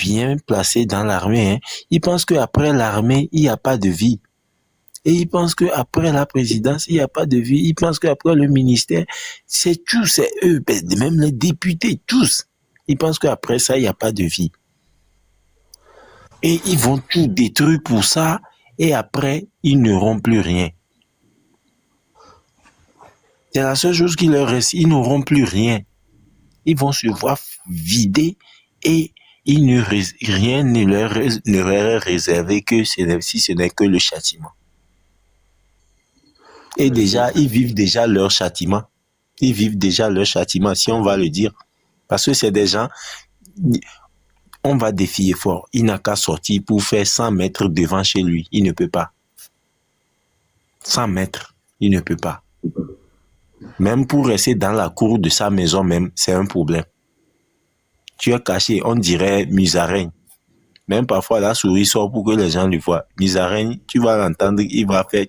bien placés dans l'armée, hein, ils pensent qu'après l'armée, il n'y a pas de vie. Et ils pensent qu'après la présidence, il n'y a pas de vie. Ils pensent qu'après le ministère, c'est tout, c'est eux, même les députés, tous. Ils pensent qu'après ça, il n'y a pas de vie. Et ils vont tout détruire pour ça. Et après, ils n'auront plus rien. C'est la seule chose qui leur reste. Ils n'auront plus rien. Ils vont se voir vider et rien ne leur est réservé que si ce n'est que le châtiment. Et déjà, ils vivent déjà leur châtiment. Ils vivent déjà leur châtiment, si on va le dire. Parce que c'est des gens, on va défier fort. Il n'a qu'à sortir pour faire 100 mètres devant chez lui. Il ne peut pas. 100 mètres, il ne peut pas. Même pour rester dans la cour de sa maison même, c'est un problème. Tu es caché, on dirait musaraigne. Même parfois, la souris sort pour que les gens le voient. Musaraigne, tu vas l'entendre, il va faire...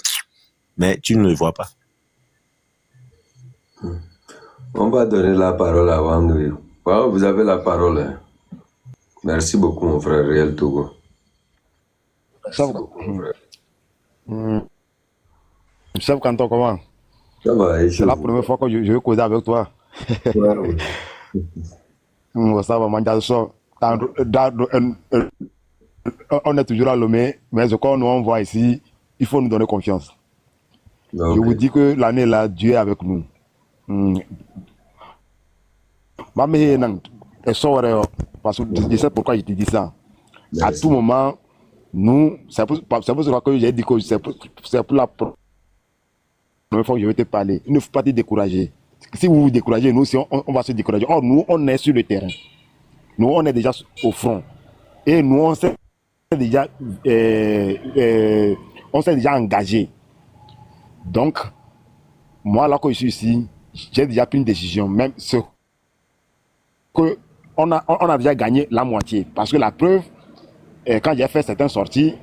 Mais tu ne le vois pas. On va donner la parole à Wandri. Wow, vous avez la parole. Hein. Merci beaucoup, mon frère Réel Togo. Merci beaucoup, mon frère. Chef Kanto, comment? Ça va, c'est la première fois que je vais causer avec toi. Ouais. Ça va, on est toujours à Lomé, mais ce qu'on nous voit ici, il faut nous donner confiance. Okay. Je vous dis que l'année là, Dieu est avec nous. Parce que je sais pourquoi je te dis ça. Merci. À tout moment, nous, c'est pour ça que j'ai dit que c'est pour la première fois que je vais te parler. Il ne faut pas te décourager. Si vous vous découragez, nous, on va se décourager. Or, nous, on est sur le terrain. Nous, on est déjà au front. Et nous, on s'est déjà engagé. Donc, moi, là que je suis ici, j'ai déjà pris une décision. Même ce que on a déjà gagné la moitié. Parce que la preuve, quand j'ai fait certaines sorties,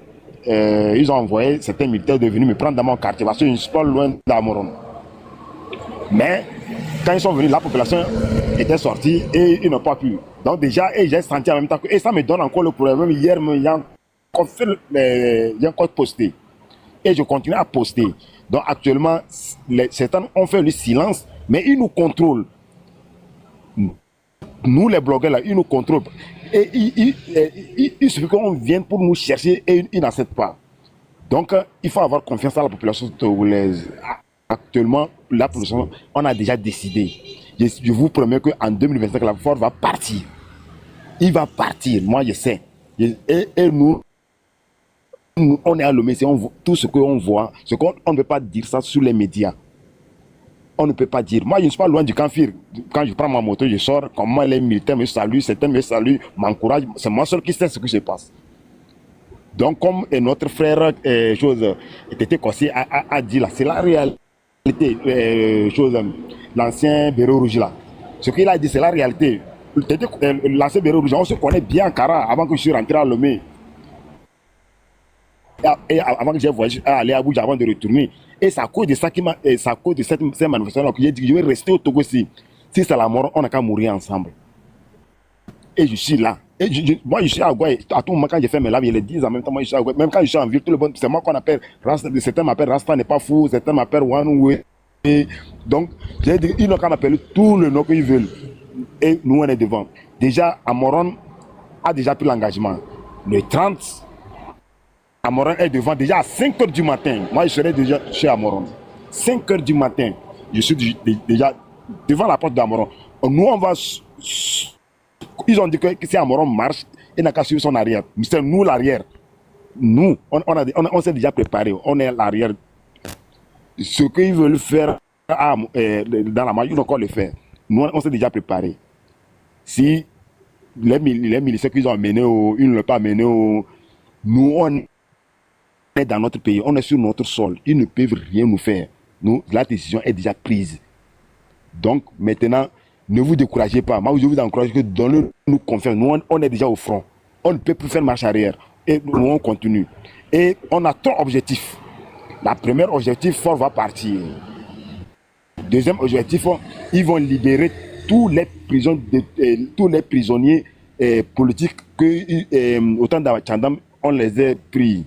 ils ont envoyé certains militaires de venir me prendre dans mon quartier. Parce que je ne suis pas loin d'Amoron. Mais quand ils sont venus, la population était sortie et ils n'ont pas pu. Donc déjà, j'ai senti en même temps que... Et ça me donne encore le problème. Hier, j'ai encore posté. Et je continue à poster. Donc actuellement, certains ont fait le silence, mais ils nous contrôlent. Nous, les blogueurs, là, ils nous contrôlent. Et il suffit qu'on vienne pour nous chercher et ils n'acceptent pas. Donc, il faut avoir confiance à la population togolaise. Actuellement, la population, on a déjà décidé. Je vous promets qu'en 2025, la force va partir. Il va partir, moi je sais. Et nous, on est à Lomé, tout ce qu'on voit, on ne peut pas dire ça sur les médias. On ne peut pas dire. Moi, je ne suis pas loin du Canfir. Quand je prends ma moto, je sors, comment les militaires me saluent, certains me saluent, m'encouragent. C'est moi seul qui sais ce qui se passe. Donc, comme notre frère Tété Kossi a dit là, c'est la réalité. L'ancien Béret Rouge là. Ce qu'il a dit, c'est la réalité. L'ancien Béret Rouge, on se connaît bien à Kara avant que je suis rentré à Lomé. Et avant que j'ai voyagé à aller à Abuja avant de retourner. Et c'est à cause de ça c'est à cause de cette manifestation que j'ai dit que je vais rester au Togo si c'est la mort, on n'a qu'à mourir ensemble. Et je suis là. Et moi, je suis à Gouaï. À tout moment, quand j'ai fait mes laves, il les 10 en même temps, moi, je suis à Gouaï. Même quand je suis en ville, tout le monde, c'est moi qu'on appelle Rasta. Certains m'appellent Rasta n'est pas fou, certains m'appellent Wanoué. Donc, j'ai dit, ils n'ont qu'à m'appeler tout le nom qu'ils veulent. Et nous, on est devant. Déjà, Amoron a déjà pris l'engagement. Le 30, Amoron est devant. Déjà à 5 h du matin, moi, je serai déjà chez Amoron. 5 h du matin, je suis déjà devant la porte d'Amoron. Nous, on va... Ils ont dit que si Amoron marche, il n'a qu'à suivre son arrière. C'est nous l'arrière. Nous, on s'est déjà préparé. On est à l'arrière. Ce qu'ils veulent faire dans la marche, ils n'ont qu'à le faire. Nous, on s'est déjà préparé. Si les miliciens qu'ils ont amenés, ils ne l'ont pas amené, nous, on est dans notre pays, on est sur notre sol. Ils ne peuvent rien nous faire. Nous, la décision est déjà prise. Donc, maintenant, ne vous découragez pas. Moi, je vous encourage que donnez-nous confiance. Nous, on est déjà au front. On ne peut plus faire marche arrière. Et nous, on continue. Et on a 3 objectifs. Le premier objectif, Fort va partir. Deuxième objectif, ils vont libérer tous les prisonniers politiques que au temps d'Abachandam, on les a pris.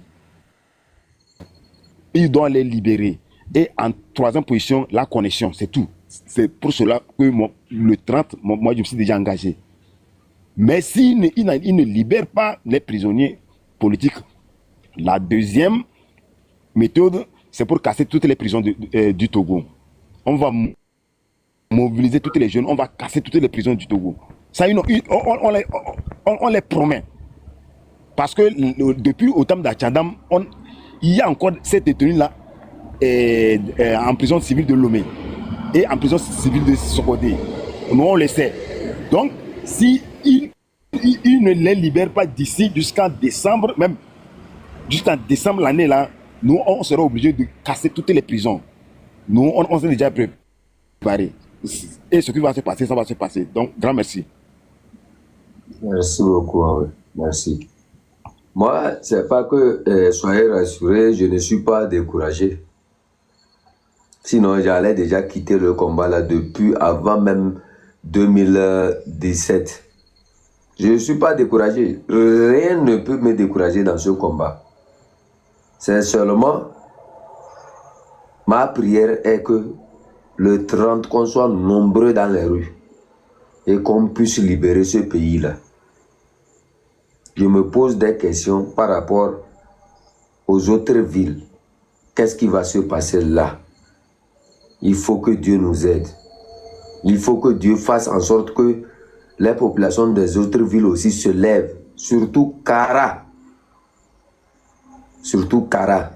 Ils doivent les libérer. Et en troisième position, la connexion, c'est tout. C'est pour cela que le 30, moi, je me suis déjà engagé. Mais s'il ne libère pas les prisonniers politiques, la deuxième méthode, c'est pour casser toutes les prisons du Togo. On va mobiliser toutes les jeunes, on va casser toutes les prisons du Togo. Ça, on les promet. Parce que depuis au temps d'Achandam, il y a encore cette détenue-là en prison civile de Lomé et en prison civile de Sokodé. Nous, on le sait. Donc, si il ne les libère pas d'ici jusqu'en décembre, même jusqu'en décembre l'année là, nous, on sera obligé de casser toutes les prisons. Nous, on s'est déjà préparé. Et ce qui va se passer, ça va se passer. Donc, grand merci. Merci beaucoup, Henri. Merci. Moi, c'est pas que, soyez rassurés, je ne suis pas découragé. Sinon, j'allais déjà quitter le combat là depuis avant même 2017. Je ne suis pas découragé. Rien ne peut me décourager dans ce combat. C'est seulement ma prière est que le 30, qu'on soit nombreux dans les rues et qu'on puisse libérer ce pays-là. Je me pose des questions par rapport aux autres villes. Qu'est-ce qui va se passer là? Il faut que Dieu nous aide. Il faut que Dieu fasse en sorte que les populations des autres villes aussi se lèvent. Surtout Kara. Surtout Kara.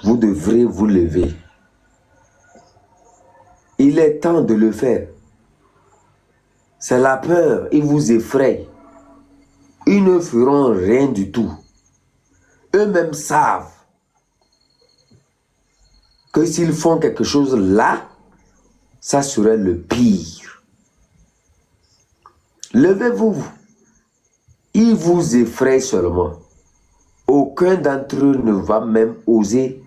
Vous devrez vous lever. Il est temps de le faire. C'est la peur, ils vous effraient. Ils ne feront rien du tout. Eux-mêmes savent que s'ils font quelque chose là, ça serait le pire. Levez-vous. Ils vous effraient seulement. Aucun d'entre eux ne va même oser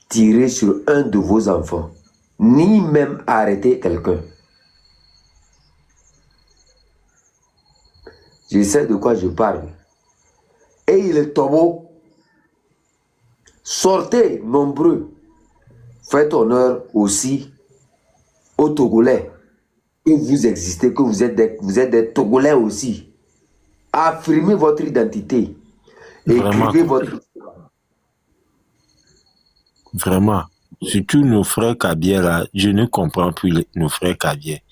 tirer sur un de vos enfants, ni même arrêter quelqu'un. Je sais de quoi je parle. Et il est tobo. Sortez nombreux. Faites honneur aussi aux Togolais. Que vous existez, que vous êtes des Togolais aussi. Affirmez votre identité. Écrivez votre... Vraiment. Surtout nos frères Kabier là, je ne comprends plus nos frères Kabier.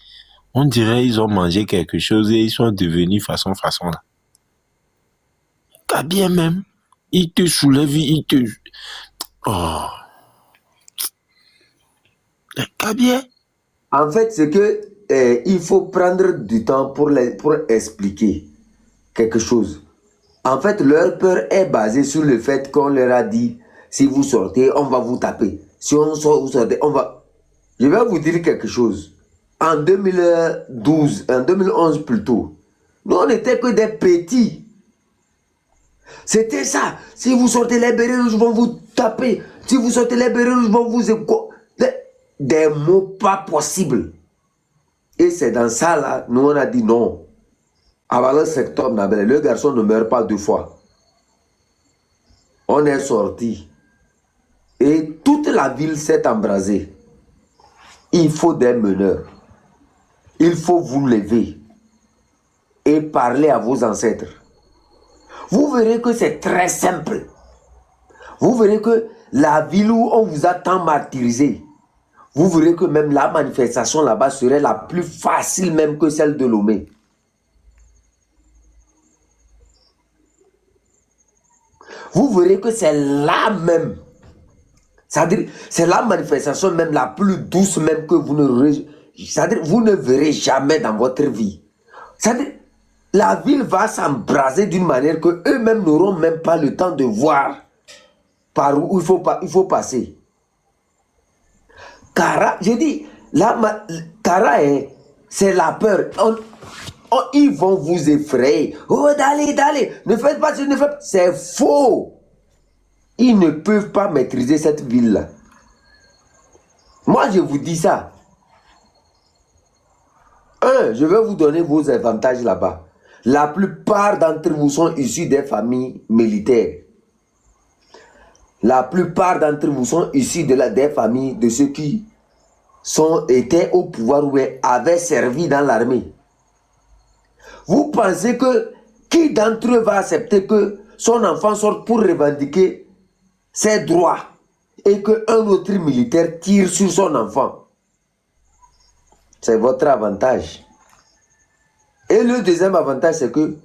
On dirait qu'ils ont mangé quelque chose et ils sont devenus façon là. Kabier même, il te soulève, il te... Oh. Kabier. En fait, c'est que il faut prendre du temps pour expliquer quelque chose. En fait, leur peur est basée sur le fait qu'on leur a dit, si vous sortez, on va vous taper. Si on sort, vous sortez, on va... Je vais vous dire quelque chose. En 2012, en 2011 plutôt, nous on n'était que des petits. C'était ça. Si vous sortez les bérets rouges, vont vous taper. Si vous sortez les bérets rouges, vont vous... Des mots pas possibles. Et c'est dans ça là, nous on a dit non. Avant le secteur, le garçon ne meurt pas deux fois. On est sorti. Et toute la ville s'est embrasée. Il faut des meneurs. Il faut vous lever et parler à vos ancêtres. Vous verrez que c'est très simple. Vous verrez que la ville où on vous a tant martyrisé, vous verrez que même la manifestation là-bas serait la plus facile même que celle de Lomé. Vous verrez que c'est là même. C'est-à-dire, c'est la manifestation même la plus douce même que vous ne verrez jamais dans votre vie. C'est-à-dire, la ville va s'embraser d'une manière que eux-mêmes n'auront même pas le temps de voir par où il faut passer. Kara, je dis, Kara, c'est la peur. Ils vont vous effrayer. Oh, d'aller, ne faites pas, ne faites pas. C'est faux. Ils ne peuvent pas maîtriser cette ville-là. Moi, je vous dis ça. Je vais vous donner vos avantages là-bas. La plupart d'entre vous sont issus des familles militaires. La plupart d'entre vous sont issus des familles de ceux qui étaient au pouvoir ou avaient servi dans l'armée. Vous pensez que qui d'entre eux va accepter que son enfant sorte pour revendiquer ses droits et qu'un autre militaire tire sur son enfant? C'est votre avantage. Et le deuxième avantage, c'est que,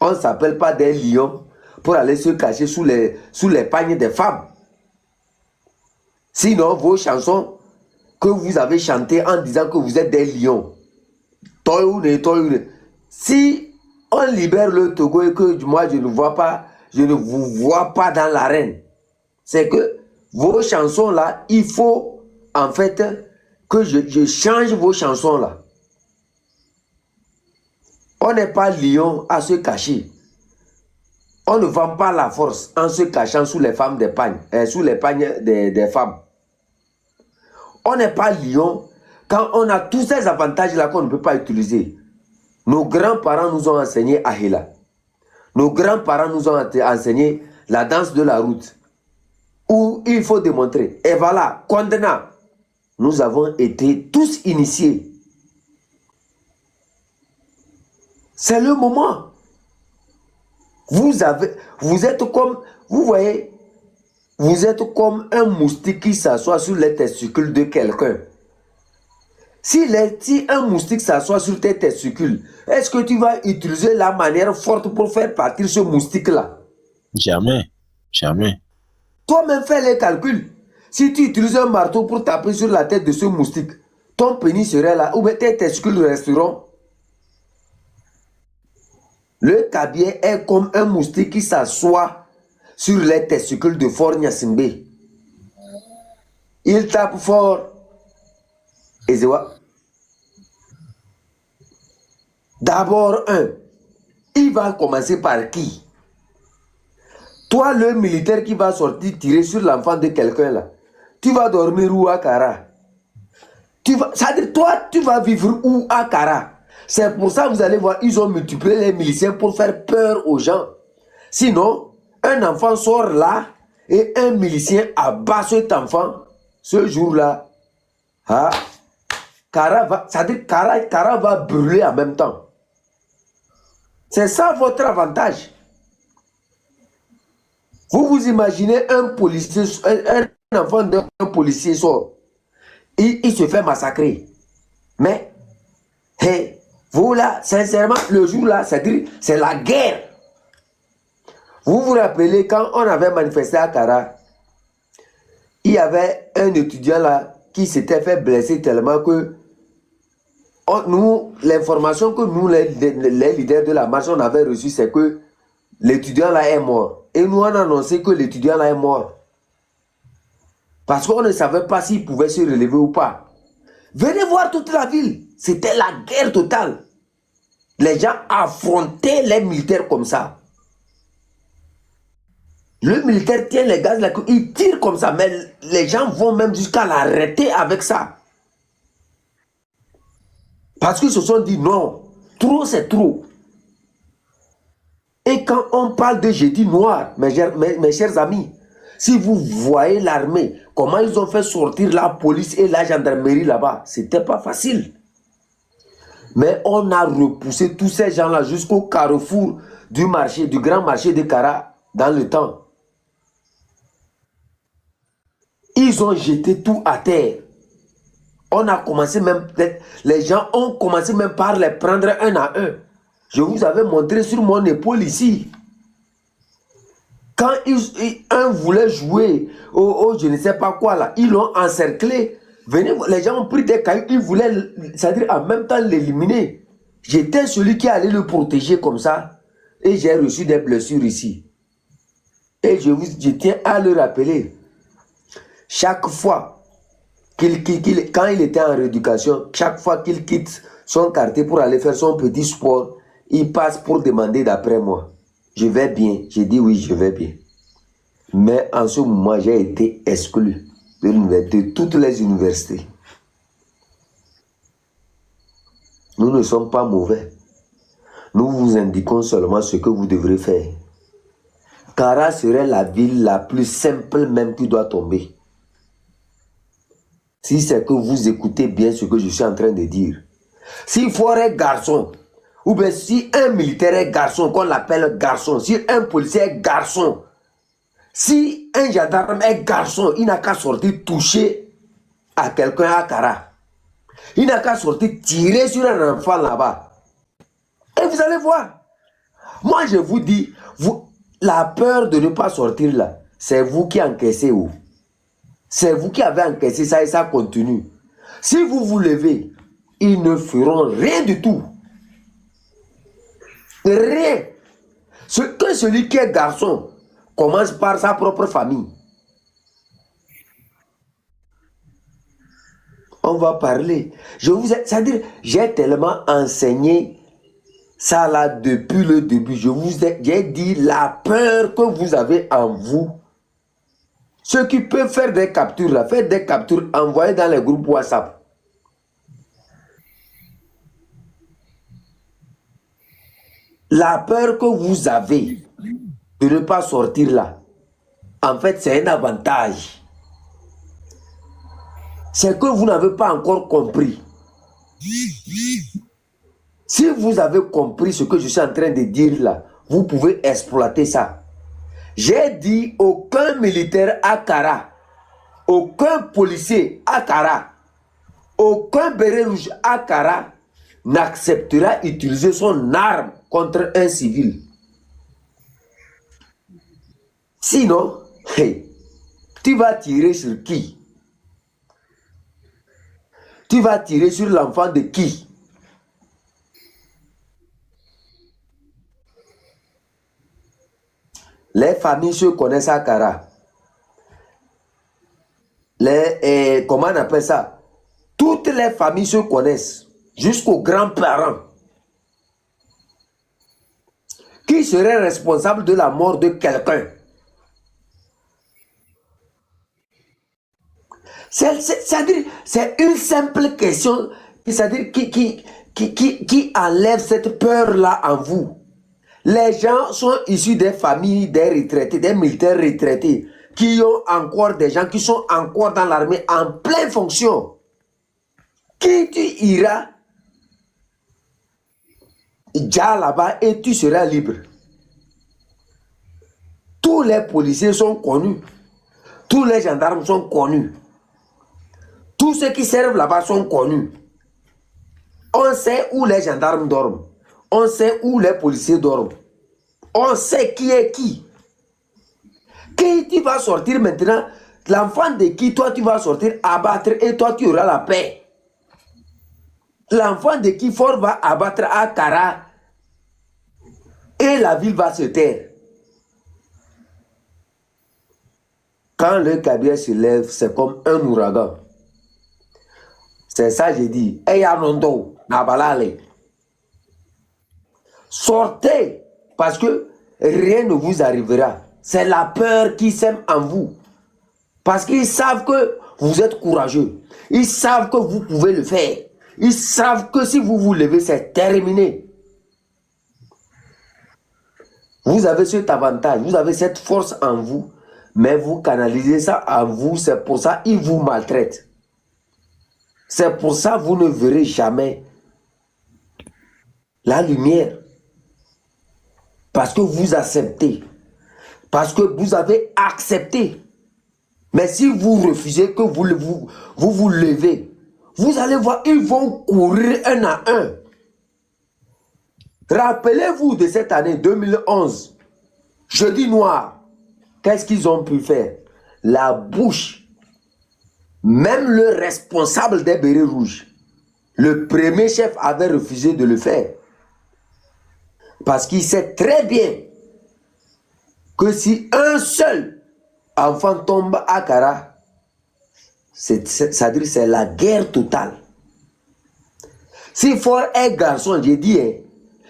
on ne s'appelle pas des lions pour aller se cacher sous les pagnes des femmes. Sinon, vos chansons que vous avez chantées en disant que vous êtes des lions, si on libère le Togo et que moi je ne vous vois pas dans l'arène, c'est que vos chansons là, il faut en fait que je change vos chansons là. On n'est pas lion à se cacher. On ne vend pas la force en se cachant sous les femmes des pagnes, sous les pagnes des femmes. On n'est pas lion quand on a tous ces avantages-là qu'on ne peut pas utiliser. Nos grands-parents nous ont enseigné Ahila. Nos grands-parents nous ont enseigné la danse de la route. Où il faut démontrer. Et voilà, Kondena. Nous avons été tous initiés. C'est le moment. Vous êtes comme, vous voyez, vous êtes comme un moustique qui s'assoit sur les testicules de quelqu'un. Si un moustique s'assoit sur tes testicules, est-ce que tu vas utiliser la manière forte pour faire partir ce moustique-là? Jamais. Jamais. Toi-même fais les calculs. Si tu utilises un marteau pour taper sur la tête de ce moustique, ton pénis serait là, ou bien tes testicules resteront. Le cabiai est comme un moustique qui s'assoit sur les testicules de Fort Nyasimbe. Il tape fort. Et c'est quoi? D'abord, il va commencer par qui? Toi, le militaire qui va sortir tirer sur l'enfant de quelqu'un là, tu vas dormir où à Kara? C'est-à-dire, toi, tu vas vivre où à Kara? C'est pour ça que vous allez voir, ils ont multiplié les miliciens pour faire peur aux gens. Sinon, un enfant sort là et un milicien abat cet enfant. Ce jour-là, Kara va brûler en même temps. C'est ça votre avantage. Vous vous imaginez un policier, un enfant d'un policier sort. Il se fait massacrer. Mais, vous là, sincèrement, le jour là, c'est la guerre. Vous vous rappelez quand on avait manifesté à Kara, il y avait un étudiant là qui s'était fait blesser tellement que l'information que nous, les leaders de la marche, on avait reçue, c'est que l'étudiant là est mort. Et nous, on a annoncé que l'étudiant là est mort. Parce qu'on ne savait pas s'il pouvait se relever ou pas. Venez voir toute la ville. C'était la guerre totale. Les gens affrontaient les militaires comme ça. Le militaire tient les gaz, il tire comme ça, mais les gens vont même jusqu'à l'arrêter avec ça. Parce qu'ils se sont dit non, trop c'est trop. Et quand on parle de jeudi noir, mes chers amis, si vous voyez l'armée, comment ils ont fait sortir la police et la gendarmerie là-bas, c'était pas facile. Mais on a repoussé tous ces gens-là jusqu'au carrefour du marché, du grand marché de Kara dans le temps. Ils ont jeté tout à terre. On a commencé même, les gens ont commencé même par les prendre un à un. Je vous avais montré sur mon épaule ici. Quand un voulait jouer au je ne sais pas quoi là, ils l'ont encerclé. Les gens ont pris des cailloux, ils voulaient, c'est-à-dire en même temps l'éliminer. J'étais celui qui allait le protéger comme ça. Et j'ai reçu des blessures ici. Et je tiens à le rappeler. Chaque fois quand il était en rééducation, chaque fois qu'il quitte son quartier pour aller faire son petit sport, il passe pour demander d'après moi. Je vais bien. J'ai dit oui, je vais bien. Mais en ce moment, j'ai été exclu de toutes les universités. Nous ne sommes pas mauvais. Nous vous indiquons seulement ce que vous devrez faire. Kara serait la ville la plus simple même qui doit tomber. Si c'est que vous écoutez bien ce que je suis en train de dire. Si Fort est garçon, ou bien si un militaire est garçon, qu'on l'appelle garçon, si un policier est garçon, si un gendarme est garçon, il n'a qu'à sortir toucher à quelqu'un à Kara. Il n'a qu'à sortir tirer sur un enfant là-bas. Et vous allez voir. Moi, je vous dis, la peur de ne pas sortir là, c'est vous qui encaissez où? C'est vous qui avez encaissé ça et ça continue. Si vous vous levez, ils ne feront rien du tout. Rien. Ce que celui qui est garçon commence par sa propre famille. On va parler. C'est-à-dire, j'ai tellement enseigné ça là depuis le début. J'ai dit la peur que vous avez en vous. Ceux qui peuvent faire des captures là, faites des captures, envoyez dans les groupes WhatsApp. La peur que vous avez de ne pas sortir là, en fait, c'est un avantage. C'est que vous n'avez pas encore compris. Si vous avez compris ce que je suis en train de dire là, vous pouvez exploiter ça. J'ai dit aucun militaire à Kara, aucun policier à Kara, aucun béret rouge à Kara n'acceptera d'utiliser son arme contre un civil. Sinon, hey, tu vas tirer sur qui? Tu vas tirer sur l'enfant de qui? Les familles se connaissent à Kara. Comment on appelle ça? Toutes les familles se connaissent, jusqu'aux grands-parents. Qui serait responsable de la mort de quelqu'un? C'est-à-dire, c'est une simple question, c'est-à-dire qui enlève cette peur-là en vous. Les gens sont issus des familles des retraités, des militaires retraités, qui ont encore des gens qui sont encore dans l'armée en pleine fonction. Qui tu iras déjà là-bas et tu seras libre. Tous les policiers sont connus. Tous les gendarmes sont connus. Tous ceux qui servent là-bas sont connus. On sait où les gendarmes dorment. On sait où les policiers dorment. On sait qui est qui. Qui tu vas sortir maintenant? L'enfant de qui toi tu vas sortir abattre et toi tu auras la paix. L'enfant de qui Fort va abattre à Kara et la ville va se taire. Quand le cabinet se lève, c'est comme un ouragan. C'est ça j'ai dit. Sortez parce que rien ne vous arrivera. C'est la peur qui sème en vous. Parce qu'ils savent que vous êtes courageux. Ils savent que vous pouvez le faire. Ils savent que si vous vous levez, c'est terminé. Vous avez cet avantage, vous avez cette force en vous, mais vous canalisez ça en vous, c'est pour ça qu'ils vous maltraitent. C'est pour ça que vous ne verrez jamais la lumière. Parce que vous acceptez. Parce que vous avez accepté. Mais si vous refusez que vous vous levez, vous allez voir, ils vont courir un à un. Rappelez-vous de cette année 2011, Jeudi noir, qu'est-ce qu'ils ont pu faire? La bouche, même le responsable des bérets rouges, le premier chef avait refusé de le faire. Parce qu'il sait très bien que si un seul enfant tombe à Kara, c'est-à-dire c'est la guerre totale. Si Fort est garçon, j'ai dit, hein,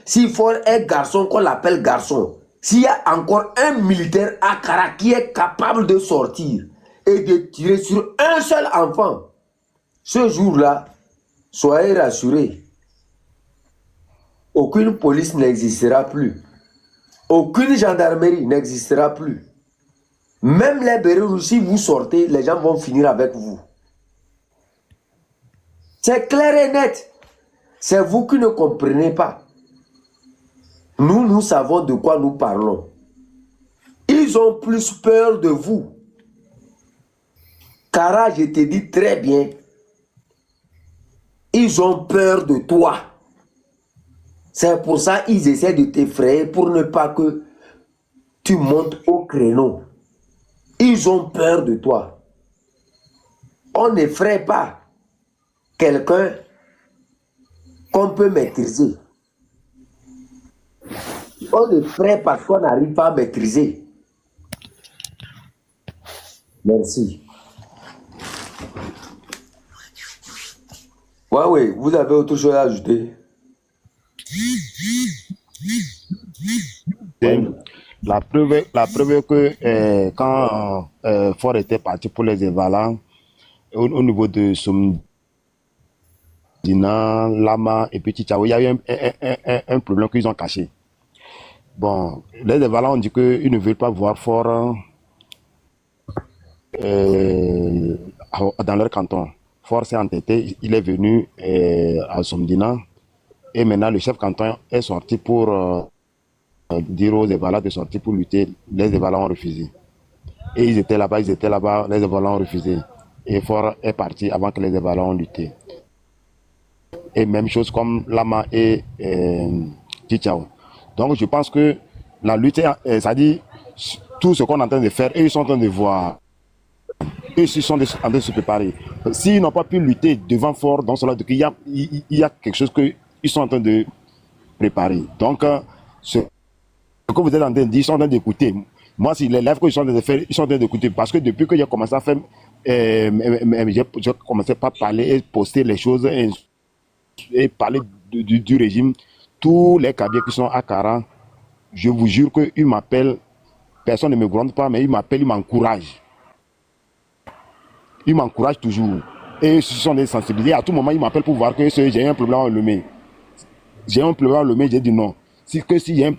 si Fort est garçon, qu'on l'appelle garçon, s'il y a encore un militaire à Kara qui est capable de sortir et de tirer sur un seul enfant, ce jour-là, soyez rassurés, aucune police n'existera plus. Aucune gendarmerie n'existera plus. Même les bérets rouges, si vous sortez, les gens vont finir avec vous. C'est clair et net. C'est vous qui ne comprenez pas. Nous savons de quoi nous parlons. Ils ont plus peur de vous. Kara, je te dis très bien, ils ont peur de toi. C'est pour ça qu'ils essaient de t'effrayer pour ne pas que tu montes au créneau. Ils ont peur de toi. On n'effraie pas quelqu'un qu'on peut maîtriser. On n'effraie parce qu'on n'arrive pas à maîtriser. Merci. Oui, vous avez autre chose à ajouter? La preuve que quand Ford était parti pour les Evalans, au niveau de Somdina, Lama et Petit Tchao, il y a eu un problème qu'ils ont caché. Bon, les Evalans ont dit qu'ils ne veulent pas voir Ford dans leur canton. Ford s'est entêté, il est venu à Somdina et maintenant le chef canton est sorti pour dire aux Evalans de sortir pour lutter. Les Evalans ont refusé. Et ils étaient là-bas, les Evalans ont refusé. Et Ford est parti avant que les Evalans ont lutté. Et même chose comme Lama et Tichao. Donc je pense que la lutte, ça dit tout ce qu'on est en train de faire, et ils sont en train de voir. Ils sont en train de se préparer. S'ils n'ont pas pu lutter devant Ford, dans cela, il y a quelque chose qu'ils sont en train de préparer. Donc, ce que vous êtes en train de dire, ils sont en train d'écouter. Moi, si les lives que ils sont en train de faire, ils sont en train d'écouter. Parce que depuis que j'ai commencé à faire, j'ai commencé par parler et poster les choses et parler du régime, tous les cadets qui sont à Kara, je vous jure qu'ils m'appellent, personne ne me gronde pas, mais ils m'appellent, ils m'encouragent. Ils m'encouragent toujours. Et ce sont des sensibilités. À tout moment, ils m'appellent pour voir que j'ai un problème à Lomé. J'ai un problème à Lomé, j'ai dit non. S'il y a un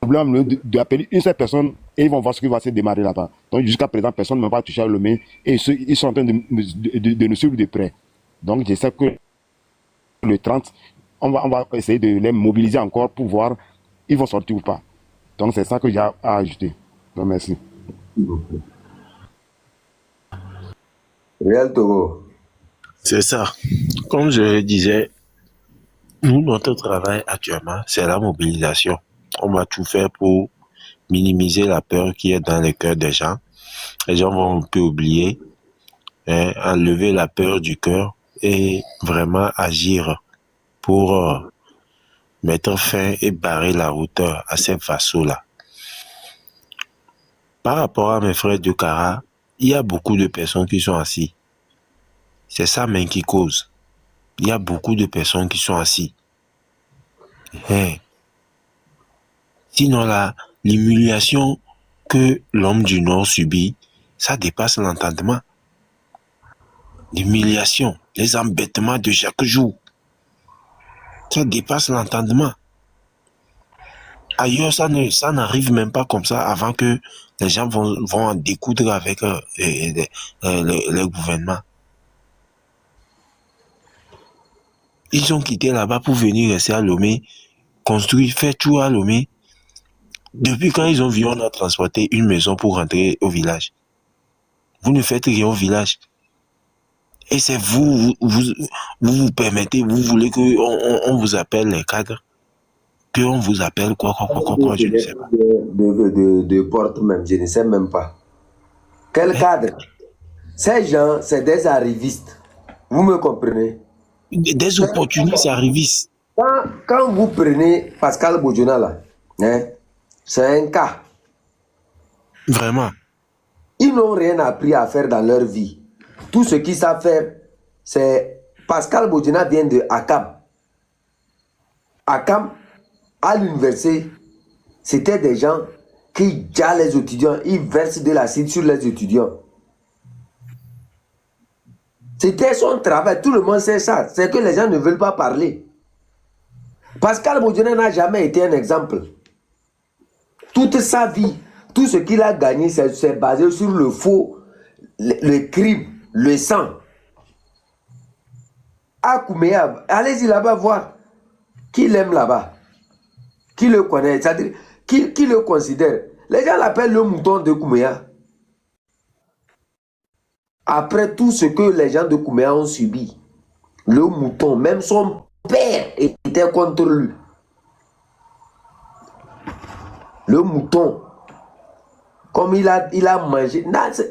problème d'appeler une seule personne, et ils vont voir ce qui va se démarrer là-bas. Donc jusqu'à présent, personne ne m'a pas touché à Lomé. Et ils sont en train de nous suivre de près. Donc je sais que le 30, on va essayer de les mobiliser encore pour voir ils vont sortir ou pas. Donc c'est ça que j'ai à ajouter. Donc merci. Réal Togo. C'est ça. Comme je le disais, nous, notre travail actuellement, c'est la mobilisation. On va tout faire pour minimiser la peur qui est dans les cœurs des gens. Les gens vont un peu oublier, enlever la peur du cœur et vraiment agir pour mettre fin et barrer la route à ces vassaux-là. Par rapport à mes frères de Kara, il y a beaucoup de personnes qui sont assis. C'est ça même qui cause. Il y a beaucoup de personnes qui sont assis. Sinon, l'humiliation que l'homme du Nord subit, ça dépasse l'entendement. L'humiliation, les embêtements de chaque jour, ça dépasse l'entendement. Ailleurs, ça n'arrive même pas comme ça avant que les gens vont en découdre avec le gouvernement. Ils ont quitté là-bas pour venir rester à Lomé, construire, faire tout à Lomé. Depuis quand ils ont vu, on a transporté une maison pour rentrer au village. Vous ne faites rien au village. Et c'est vous permettez, vous voulez qu'on vous appelle les cadres, qu'on vous appelle quoi, je ne sais pas. De porte même, je ne sais même pas. Quel cadre? Ces gens, c'est des arrivistes. Vous me comprenez? Des opportunistes arrivistes. Quand vous prenez Pascal Bodjona là, c'est un cas. Vraiment. Ils n'ont rien appris à faire dans leur vie. Tout ce qu'ils savent faire, c'est... Pascal Bodjona vient de Akam. Akam, à l'université, c'était des gens qui gardent les étudiants, ils versent de l'acide sur les étudiants. C'était son travail, tout le monde sait ça. C'est que les gens ne veulent pas parler. Pascal Bodiana n'a jamais été un exemple. Toute sa vie, tout ce qu'il a gagné, c'est basé sur le faux, le crime, le sang. À Kouméa, allez-y là-bas voir qui l'aime là-bas, qui le connaît, c'est-à-dire qui le considère. Les gens l'appellent le mouton de Kouméa. Après tout ce que les gens de Kouméa ont subi, le mouton, même son père était contre lui. Le mouton, comme il a mangé,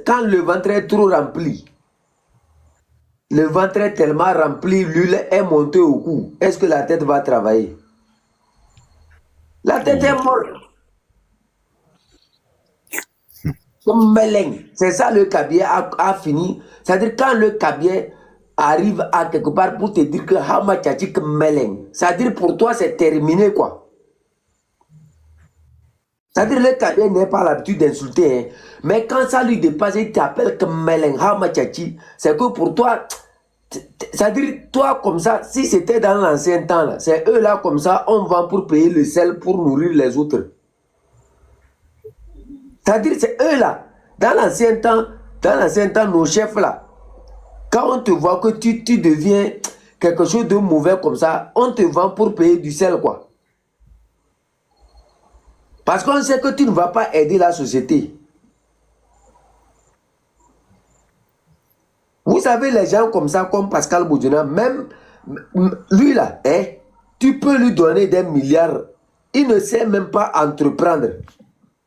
quand le ventre est trop rempli, le ventre est tellement rempli, l'huile est montée au cou. Est-ce que la tête va travailler? La tête est morte. Comme Meleng. C'est ça le cabier a fini. C'est-à-dire quand le cabier arrive à quelque part pour te dire que Hama Tchachik Meleng, c'est-à-dire pour toi c'est terminé quoi. C'est-à-dire le cabier n'est pas l'habitude d'insulter. Hein. Mais quand ça lui dépasse, il t'appelle comme Meleng, Hama Tchachi, c'est que pour toi, c'est-à-dire toi comme ça, si c'était dans l'ancien temps, là, c'est eux là comme ça, on vend pour payer le sel pour nourrir les autres. C'est-à-dire c'est eux là, dans l'ancien temps, nos chefs là, quand on te voit que tu deviens quelque chose de mauvais comme ça, on te vend pour payer du sel quoi. Parce qu'on sait que tu ne vas pas aider la société. Vous savez, les gens comme ça, comme Pascal Bodiana, même lui là, hein, tu peux lui donner des milliards. Il ne sait même pas entreprendre.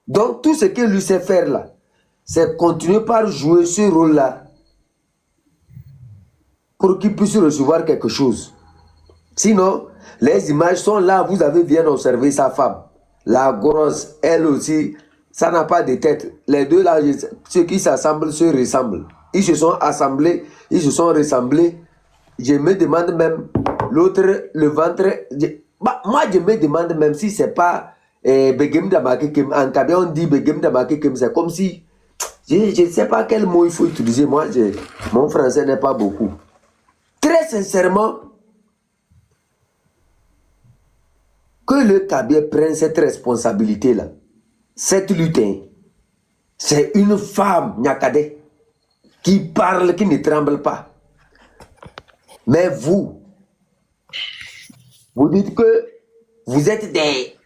Donc tout ce que lui sait faire là, c'est continuer par jouer ce rôle-là pour qu'il puisse recevoir quelque chose. Sinon, les images sont là, vous avez bien observé sa femme. La grosse, elle aussi, ça n'a pas de tête. Les deux là, ceux qui s'assemblent se ressemblent. Ils se sont assemblés, ils se sont ressemblés. Je me demande même, l'autre, le ventre, moi je me demande même si c'est pas Begem Damakekem. En Kabia on dit Begem Damakekem, c'est comme si, je ne sais pas quel mot il faut utiliser. Moi, mon français n'est pas beaucoup. Très sincèrement, que le Kabia prenne cette responsabilité-là, cette lutte, c'est une femme, Nyakade, qui parle, qui ne tremble pas. Mais vous dites que vous êtes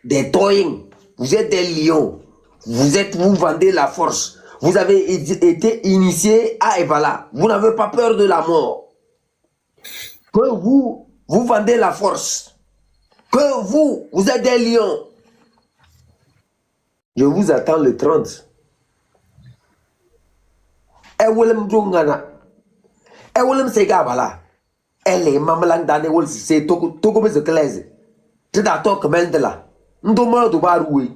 des toyens, vous êtes des lions, vous vendez la force, vous avez été initié à Evala, vous n'avez pas peur de la mort. Que vous vendez la force. Que vous êtes des lions. Je vous attends le 30. Ewolem Dungana. Ewolem Segabala. Elle est mamalang dane wol se toko be zekleze. Tida tok mendela. Ndomo do baruwe.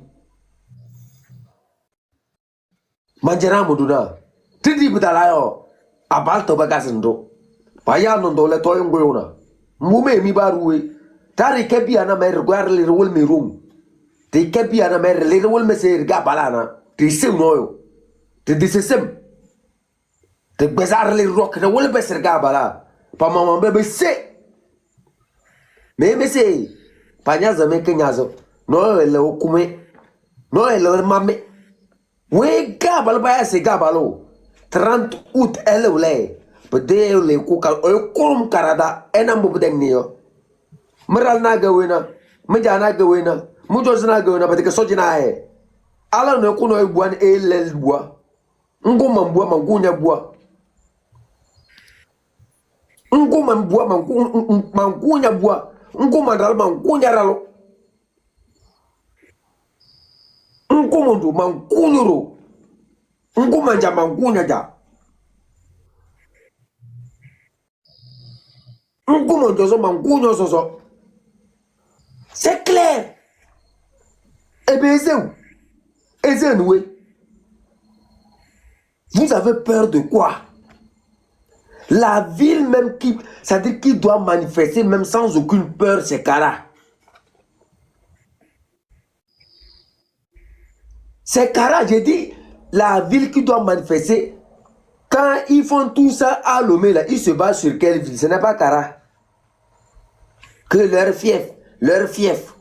Manjera moduna. Tidi butala yo. Abal to bagasindo. Paya no ndole to yongona. Mume mi baruwe. Tari kebi ana mer gwar le rol mi rum. Te kebi ana mer le rol me se ga balana. Te se noyo. Te disesem. Te bezar le rock le wol be ser ga bala. Pa maman bebe se. Me se. Pa nyaza me kenyazo. No le okume. No le mame. We ga bal ba se ga balo. 30 août elle ole. Pede le kukal o kolum karada enam bu deng ni yo. Meral na gawena, meja na gawena, mujos na gawena, parce que sojina e. Ala no kuno e buan e lel bua. Ngo mambua mangunya bua. Ngo mambua mangunya bua. Ngo mandal mangunya ralo. Ngo mundu mangunyuro. Ngo manja mangunya ja. Ngo monjoso mangunyo soso. C'est clair. Eh bien, c'est où? Et c'est nous. Vous avez peur de quoi? La ville même qui, c'est-à-dire qui doit manifester même sans aucune peur, c'est Kara. C'est Kara, j'ai dit, la ville qui doit manifester, quand ils font tout ça à Lomé, là, ils se basent sur quelle ville? Ce n'est pas Kara. Que leur fief. leur fief.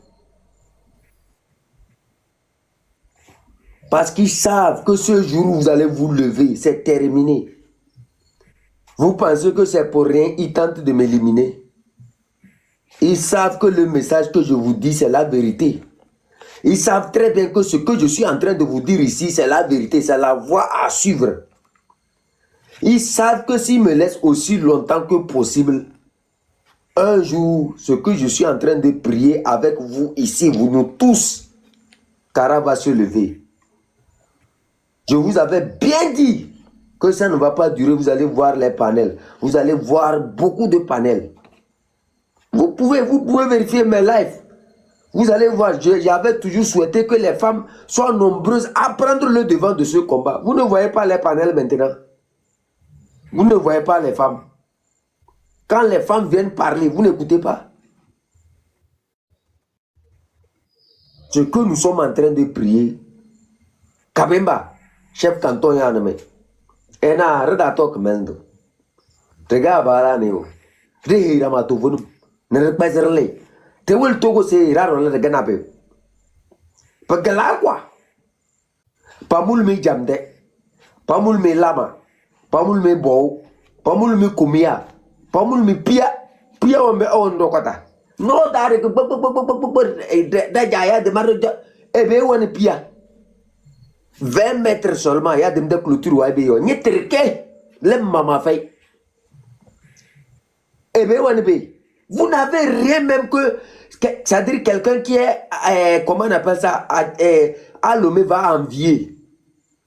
Parce qu'ils savent que ce jour où vous allez vous lever, c'est terminé. Vous pensez que c'est pour rien, ils tentent de m'éliminer. Ils savent que le message que je vous dis, c'est la vérité. Ils savent très bien que ce que je suis en train de vous dire ici, c'est la vérité, c'est la voie à suivre. Ils savent que s'ils me laissent aussi longtemps que possible, un jour, ce que je suis en train de prier avec vous ici, vous nous tous, Kara va se lever. Je vous avais bien dit que ça ne va pas durer, vous allez voir les panels. Vous allez voir beaucoup de panels. Vous pouvez vérifier mes lives. Vous allez voir, j'avais toujours souhaité que les femmes soient nombreuses à prendre le devant de ce combat. Vous ne voyez pas les panels maintenant. Vous ne voyez pas les femmes. Quand les femmes viennent parler, vous n'écoutez pas. Ce que nous sommes en train de prier, Kabemba, chef canton Yaname, Ena Redatok Mendo, Tega Baraneo, Rehira Matovunum, Nerekbazerle, Te will Togo se Rarola de Ganabe. Pagalagua, Pamul me Jamde, Pamul me Lama, Pamul me Bow, Pamul me Kumia, Pamul me Pia, Pia on me own Dokata. No, Dari, Dajaya de Maruja, Ebe one Pia. 20 mètres seulement, il y a des clôtures où il y a des trucs, les mamans fait. Eh bien, vous n'avez rien même que, c'est-à-dire quelqu'un qui est, comment on appelle ça, à l'homme va envier.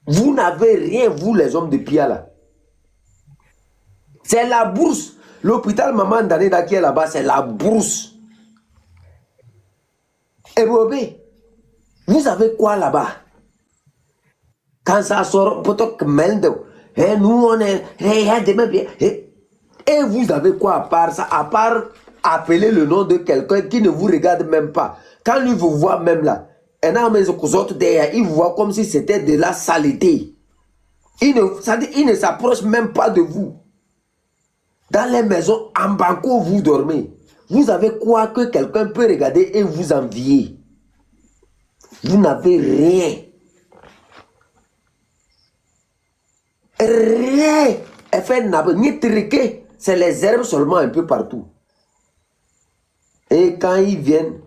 Vous n'avez rien, vous les hommes de Pia là. C'est la bourse. L'hôpital Maman Daneda qui est là-bas, c'est la bourse. Eh bien, vous avez quoi là-bas? Quand ça sort, et nous on est, et vous avez quoi à part ça, à part appeler le nom de quelqu'un qui ne vous regarde même pas. Quand lui vous voit même là, il vous voit comme si c'était de la saleté. Il ne s'approche même pas de vous. Dans les maisons, en banco, vous dormez. Vous avez quoi que quelqu'un peut regarder et vous envier? Vous n'avez rien. Rien. C'est les herbes seulement un peu partout. Et quand ils viennent,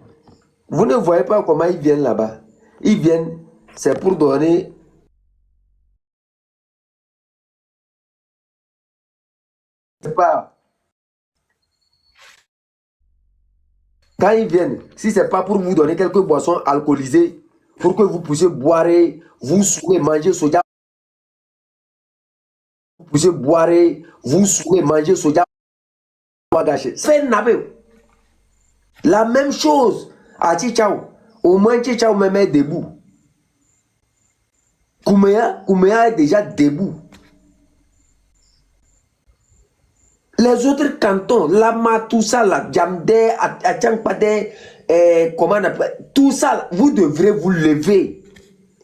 vous ne voyez pas comment ils viennent là-bas. Ils viennent, c'est pour donner. C'est pas. Quand ils viennent, si c'est pas pour vous donner quelques boissons alcoolisées, pour que vous puissiez boire, vous souhaitez manger soja. Vous puissiez boire, vous souhaitez manger soja. C'est la même chose à Chichao. Au moins Chichao me met debout. Kouméa est déjà debout. Les autres cantons, Lama, tout ça, la Djamde, Atchankpade, comment on appelle, tout ça, vous devrez vous lever.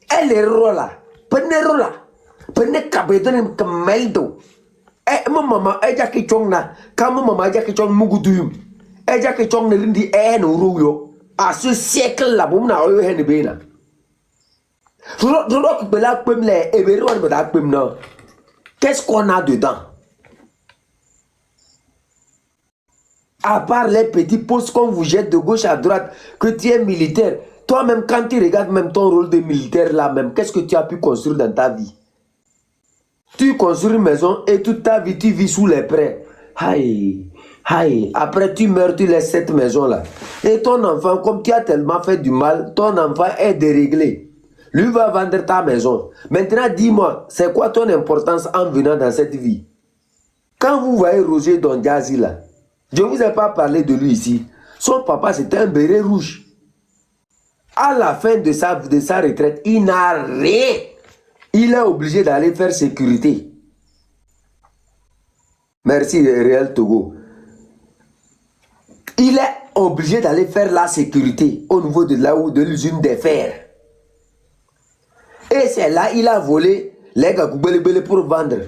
Elle est là. Prenez Kabedon comme Meldo. Eh, ma maman, elle a qui chong na. Quand ma maman a qui chong Mugudum. Elle a qui chong Nelindi, eh, no rouyo. À ce siècle-là, vous n'avez eu rien de bien. Qu'est-ce qu'on a dedans? À part les petits postes qu'on vous jette de gauche à droite, que tu es militaire. Toi-même, quand tu regardes même ton rôle de militaire là même, qu'est-ce que tu as pu construire dans ta vie? Tu construis une maison et toute ta vie, tu vis sous les prêts. Aïe, aïe. Après, tu meurs, tu laisses cette maison-là. Et ton enfant, comme tu as tellement fait du mal, ton enfant est déréglé. Lui va vendre ta maison. Maintenant, dis-moi, c'est quoi ton importance en venant dans cette vie? Quand vous voyez Roger Dondiazi là, je ne vous ai pas parlé de lui ici. Son papa, c'était un béret rouge. À la fin de sa retraite, il n'a rien. Il est obligé d'aller faire sécurité. Merci, Réel Togo. Il est obligé d'aller faire la sécurité au niveau de là où de l'usine des fers. Et c'est là il a volé les gagoubelebele pour vendre.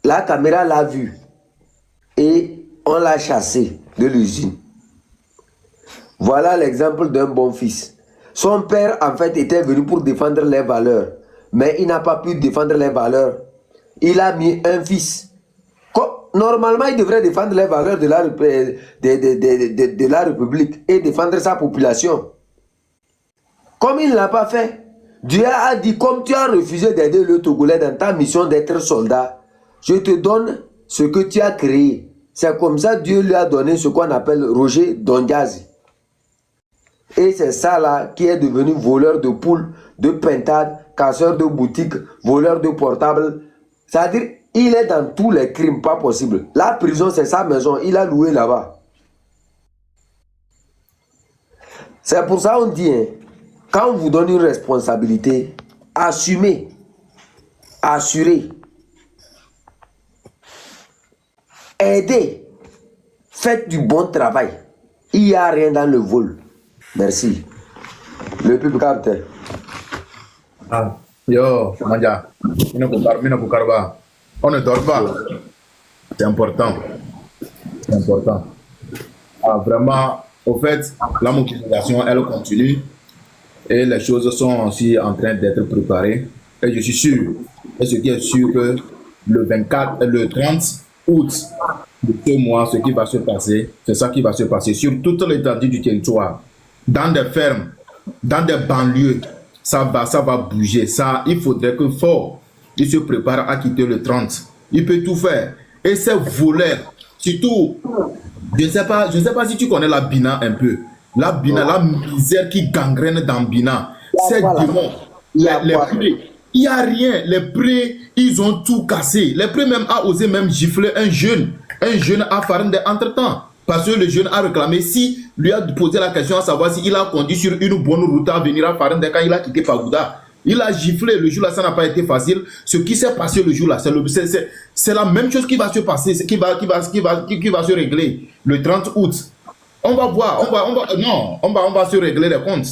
La caméra l'a vu. Et on l'a chassé de l'usine. Voilà l'exemple d'un bon fils. Son père, en fait, était venu pour défendre les valeurs. Mais il n'a pas pu défendre les valeurs. Il a mis un fils. Normalement, il devrait défendre les valeurs de la République et défendre sa population. Comme il ne l'a pas fait, Dieu a dit, comme tu as refusé d'aider le Togolais dans ta mission d'être soldat, je te donne ce que tu as créé. C'est comme ça que Dieu lui a donné ce qu'on appelle Roger Dondiazi. Et c'est ça là qui est devenu voleur de poules, de pintades, casseur de boutiques, voleur de portables. C'est-à-dire, il est dans tous les crimes, pas possible. La prison, c'est sa maison, il a loué là-bas. C'est pour ça qu'on dit, hein, quand on vous donne une responsabilité, assumez, assurez, aidez, faites du bon travail. Il n'y a rien dans le vol. Merci. Le public capteur. Ah, yo, Manja, on ne dort pas. C'est important. C'est important. Ah, vraiment, au fait, la mobilisation, elle continue et les choses sont aussi en train d'être préparées. Et je suis sûr, et ce qui est sûr que le 24, le 30 août de ce mois, ce qui va se passer, c'est ça qui va se passer sur toute l'étendue du territoire, dans des fermes, dans des banlieues. Ça va bouger. Ça, il faudrait que fort, il se prépare à quitter le 30. Il peut tout faire. Et ces voleurs, surtout, je ne sais pas si tu connais la Bina un peu. La Bina, la misère qui gangrène dans Bina. Ces démons, les prés, il n'y a rien. Les prés, ils ont tout cassé. Les prés même a osé même gifler un jeune à Farende entre-temps. Parce que le jeune a réclamé, si lui a posé la question à savoir s'il a conduit sur une bonne route à venir à Farende quand il a quitté Pagoуда. Il a giflé le jour-là, ça n'a pas été facile. Ce qui s'est passé le jour-là, c'est la même chose qui va se passer, qui va se régler le 30 août. On va voir, on va se régler les comptes.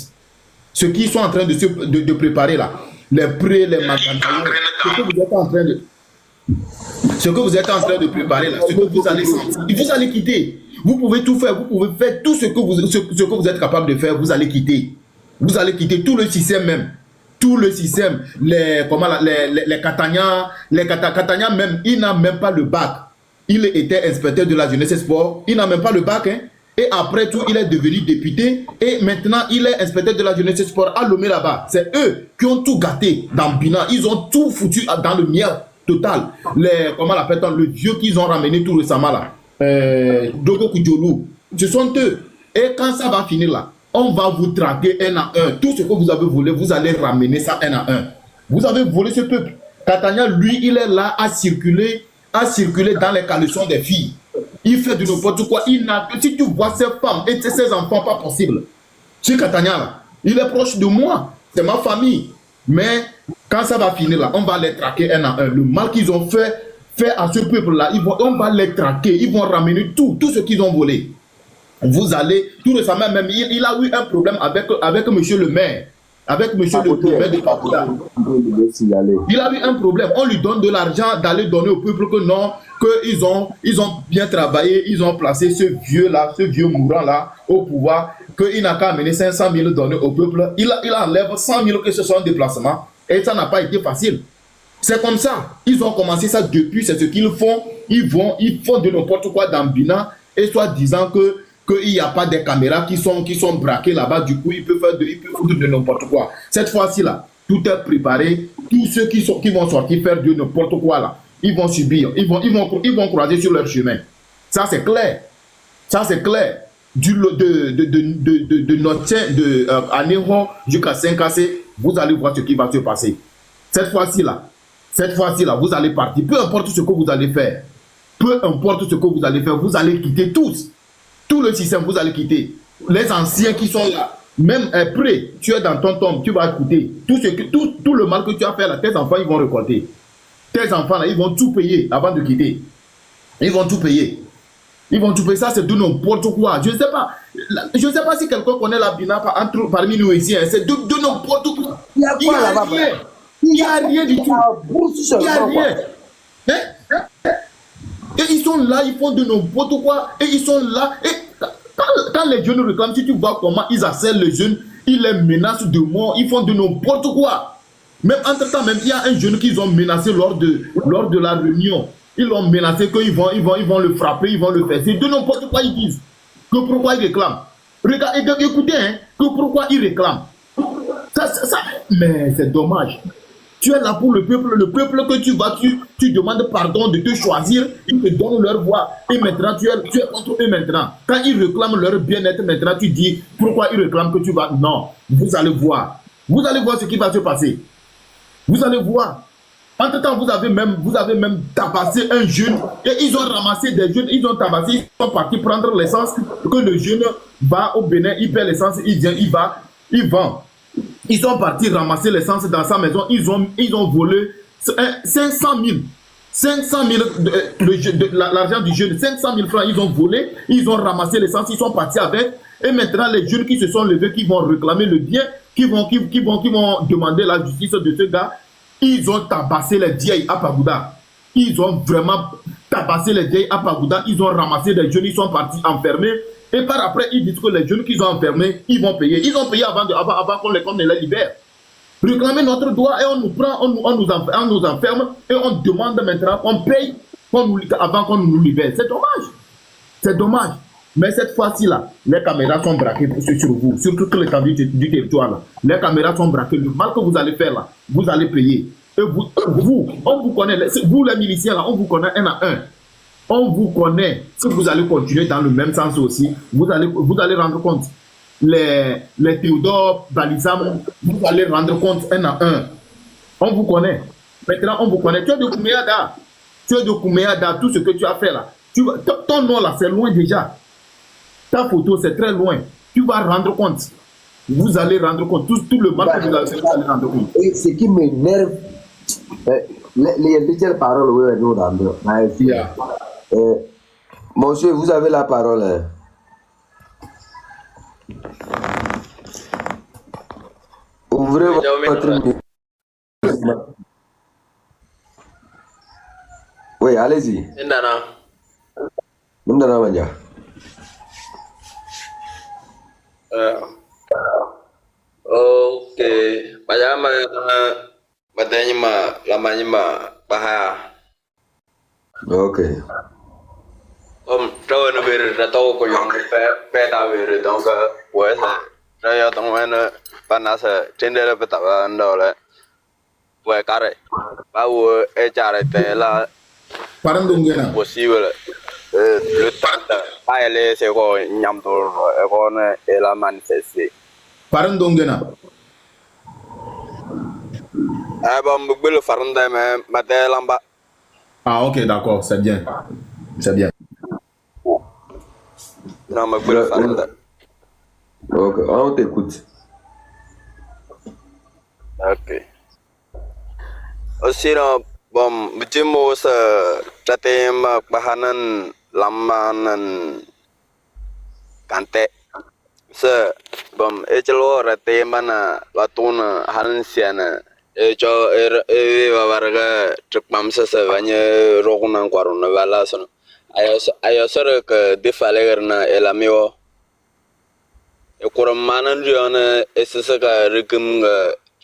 Ce qu'ils sont en train de préparer là, les prêts, les magasins, ce que vous êtes en train de préparer là, ce que vous allez quitter. Vous pouvez tout faire, vous pouvez faire tout ce que vous êtes capable de faire, vous allez quitter. Vous allez quitter tout le système même. Tout le système, les Katania, Katania même, il n'a même pas le bac. Il était inspecteur de la jeunesse et sport, il n'a même pas le bac. Hein. Et après tout, il est devenu député et maintenant, il est inspecteur de la jeunesse et sport à Lomé là-bas. C'est eux qui ont tout gâté dans Bina. Ils ont tout foutu dans le miel total. Le vieux qu'ils ont ramené tout récemment là. Dogo Kudjolou, ce sont eux. Et quand ça va finir là, on va vous traquer un à un. Tout ce que vous avez volé, vous allez ramener ça un à un. Vous avez volé ce peuple. Katania, lui, il est là à circuler dans les caleçons des filles. Il fait de n'importe quoi. Si tu vois ces femmes et ces enfants, pas possible. C'est Katania là. Il est proche de moi. C'est ma famille. Mais quand ça va finir là, on va les traquer un à un. Le mal qu'ils ont fait à ce peuple-là, on va les traquer. Ils vont ramener tout ce qu'ils ont volé. Vous allez, tout récemment même, il a eu un problème avec monsieur le maire. Avec monsieur le maire de Pagoda. Il a eu un problème. On lui donne de l'argent d'aller donner au peuple que non, qu'ils ont bien travaillé, ils ont placé ce vieux mourant-là au pouvoir, qu'il n'a qu'à amener 500 000 donnés au peuple. Il enlève 100 000 que ce soit un déplacement. Et ça n'a pas été facile. C'est comme ça. Ils ont commencé ça depuis, c'est ce qu'ils font. Ils font de n'importe quoi dans Bina, et soit disant qu'il n'y a pas des caméras qui sont braquées là-bas, du coup, ils peuvent faire de n'importe quoi. Cette fois-ci, là, tout est préparé. Tous ceux qui vont sortir faire de n'importe quoi, là, ils vont subir. Ils vont croiser sur leur chemin. Ça, c'est clair. Ça, c'est clair. À Néron jusqu'à Saint-Cassé, vous allez voir ce qui va se passer. Cette fois-ci, là, vous allez partir. Peu importe ce que vous allez faire. Peu importe ce que vous allez faire, vous allez quitter tous. Tout le système, vous allez quitter. Les anciens qui sont là, même après, tu es dans ton tombe, tu vas écouter. Tout le mal que tu as fait là, tes enfants, ils vont récolter. Tes enfants là, ils vont tout payer avant de quitter. Ils vont tout payer. Ça, c'est de n'importe quoi. Je ne sais pas si quelqu'un connaît la Bina parmi nous ici. Hein. C'est de n'importe quoi. Il n'y a quoi là-bas? Il n'y a rien du tout. Il n'y a rien. Hein? Et ils sont là, ils font de n'importe quoi. Et ils sont là. Et Quand les jeunes réclament, si tu vois comment ils harcèlent les jeunes, ils les menacent de mort, ils font de n'importe quoi. Même entre-temps, même, il y a un jeune qu'ils ont menacé lors de la réunion. Ils l'ont menacé qu'ils vont le frapper, ils vont le faire. C'est de n'importe quoi ils disent. Que pourquoi ils réclament. Regardez, écoutez, hein, que pourquoi ils réclament. Mais c'est dommage. Tu es là pour le peuple que tu demandes pardon de te choisir, ils te donnent leur voix. Et maintenant, tu es contre eux maintenant. Quand ils réclament leur bien-être, maintenant, tu dis pourquoi ils réclament que tu vas. Non, vous allez voir. Vous allez voir ce qui va se passer. Vous allez voir. Entre-temps, vous avez même tabassé un jeune et ils ont ramassé des jeunes, ils ont tabassé, ils sont partis prendre l'essence que le jeune va au Bénin, il paie l'essence, il vient, il vend. Ils sont partis ramasser l'essence dans sa maison, ils ont volé 500 000. 500 000, l'argent du jeune, 500 000 francs, ils ont volé, ils ont ramassé l'essence, ils sont partis avec. Et maintenant, les jeunes qui se sont levés, qui vont réclamer le bien, qui vont demander la justice de ce gars, ils ont tabassé les vieilles à Pagouda. Ils ont vraiment tabassé les vieilles à Pagouda. Ils ont ramassé des jeunes, ils sont partis enfermés. Et par après, ils disent que les jeunes qu'ils ont enfermés, ils vont payer. Ils ont payé avant qu'on les libère. Réclamer notre droit et on nous prend, on nous enferme et on demande maintenant, on paye avant qu'on nous libère. C'est dommage. C'est dommage. Mais cette fois-ci là, les caméras sont braquées sur vous, sur toute l'étendue du territoire là. Les caméras sont braquées. Le mal que vous allez faire là, vous allez payer. Et vous, on vous connaît, vous les miliciens là, on vous connaît un à un. On vous connaît. Si vous allez continuer dans le même sens aussi, vous allez rendre compte. Les Théodore, Balisam, vous allez rendre compte un à un. On vous connaît. Maintenant, on vous connaît. Tu es de Kouméada. Tu es de Kouméada, tout ce que tu as fait là. Ton nom là, c'est loin déjà. Ta photo, c'est très loin. Tu vas rendre compte. Vous allez rendre compte. Tout le mal que vous allez faire, vous allez rendre compte. Et ce qui m'énerve, les paroles, oui, nous, monsieur, vous avez la parole. Hein. Ouvrez votre micro. Oui, allez-y. Ndana Manja. Ok, Bayama Badanyima Lamanyima Baha. Ok. Trâu nó về rồi tao có dùng phe tao về rồi donc ouais ça rồi tao mới panasa trên đây là tập đó là ouais cái bao e chả thế là possible le temps pas les c'est quoi nhắm thôi con et la manifester Parandongena. bon bugbe le faranda mais matin lamba. Ah ok, d'accord, c'est bien. C'est bien. Non, mais le faranda. Ok, on t'écoute. Ok. Aussi, bon, petit mot, c'est bahanan lamanan kante. C'est bon, et tu l'auras mana latuna hansiana. Et tu va varga tripam se vanya rogunan quaruna vala sono. Ayo sore que defale na el amigo. E kuram manan riona esesa ka rikum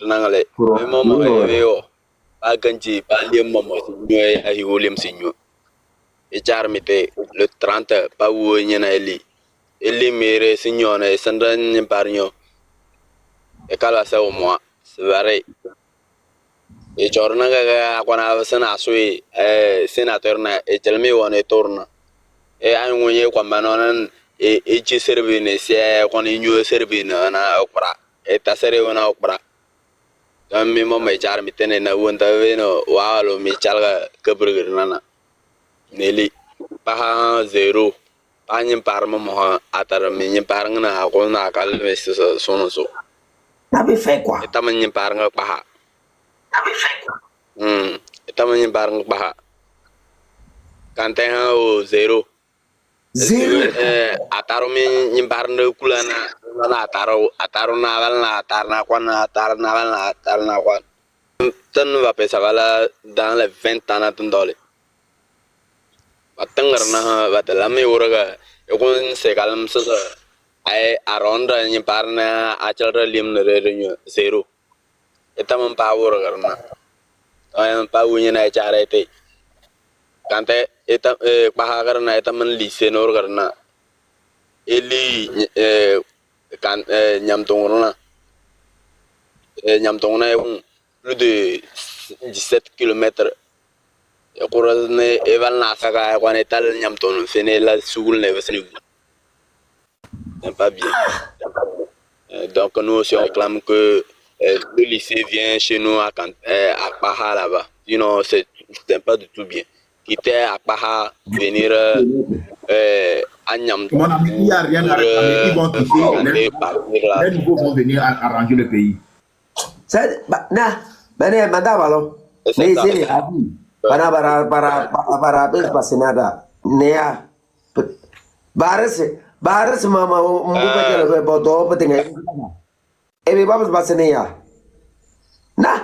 nangale. Momo eveo. Aganji palim momo nyoy ahi William sinyo. E charmite le 30 pa wo nyana eli. Eli mere signone sandran nyamparnyo. E kala sa o moi. C'est vrai. E chorna ga kwana sana sui senator na e telmi wona torna e an wonye kwa manonan e ci servine se kon inyo servine na okra e tasere wona okra dan mi mo me jar mi tene na wonta veno walo mi chalga kebrger nana neli pa 0 pa nyim par mo atar mi nyim par ngana ko na kal mes sono so T'avais fait quoi? e tam nyim par nga pa estamos en barang baja. Kanteha o 0. Ataro mi nyimbarang de kulana na ataro na tarna kwan. Tan va pesagala dans les 20 ans tondole. Batangar na va de la me uraga Kun sekalem sasa ai aronda ni parna achalra lim re zero. Eta power karena ay pawunya na cara itu. Kante eta paha karena eta men lisenor karena eli kan nyam tongona plus de 17 km. Kurasne eval nasaka quand etal nyam ton fene la soul ne vesni. C'est pas bien. Donc nous aussi on réclame que le lycée vient chez nous à Paha là-bas. Sinon c'est pas du tout bien. Quitter à Paha, venir à Nyam. Mon ami, il n'y a rien à réclamer. Ils vont quitter. Les nouveaux vont venir arranger le pays. C'est madame alors. Mais c'est para pas nada. Nea. Bares mama mbuka kele boto petinga. Ebe babas basenea. Na.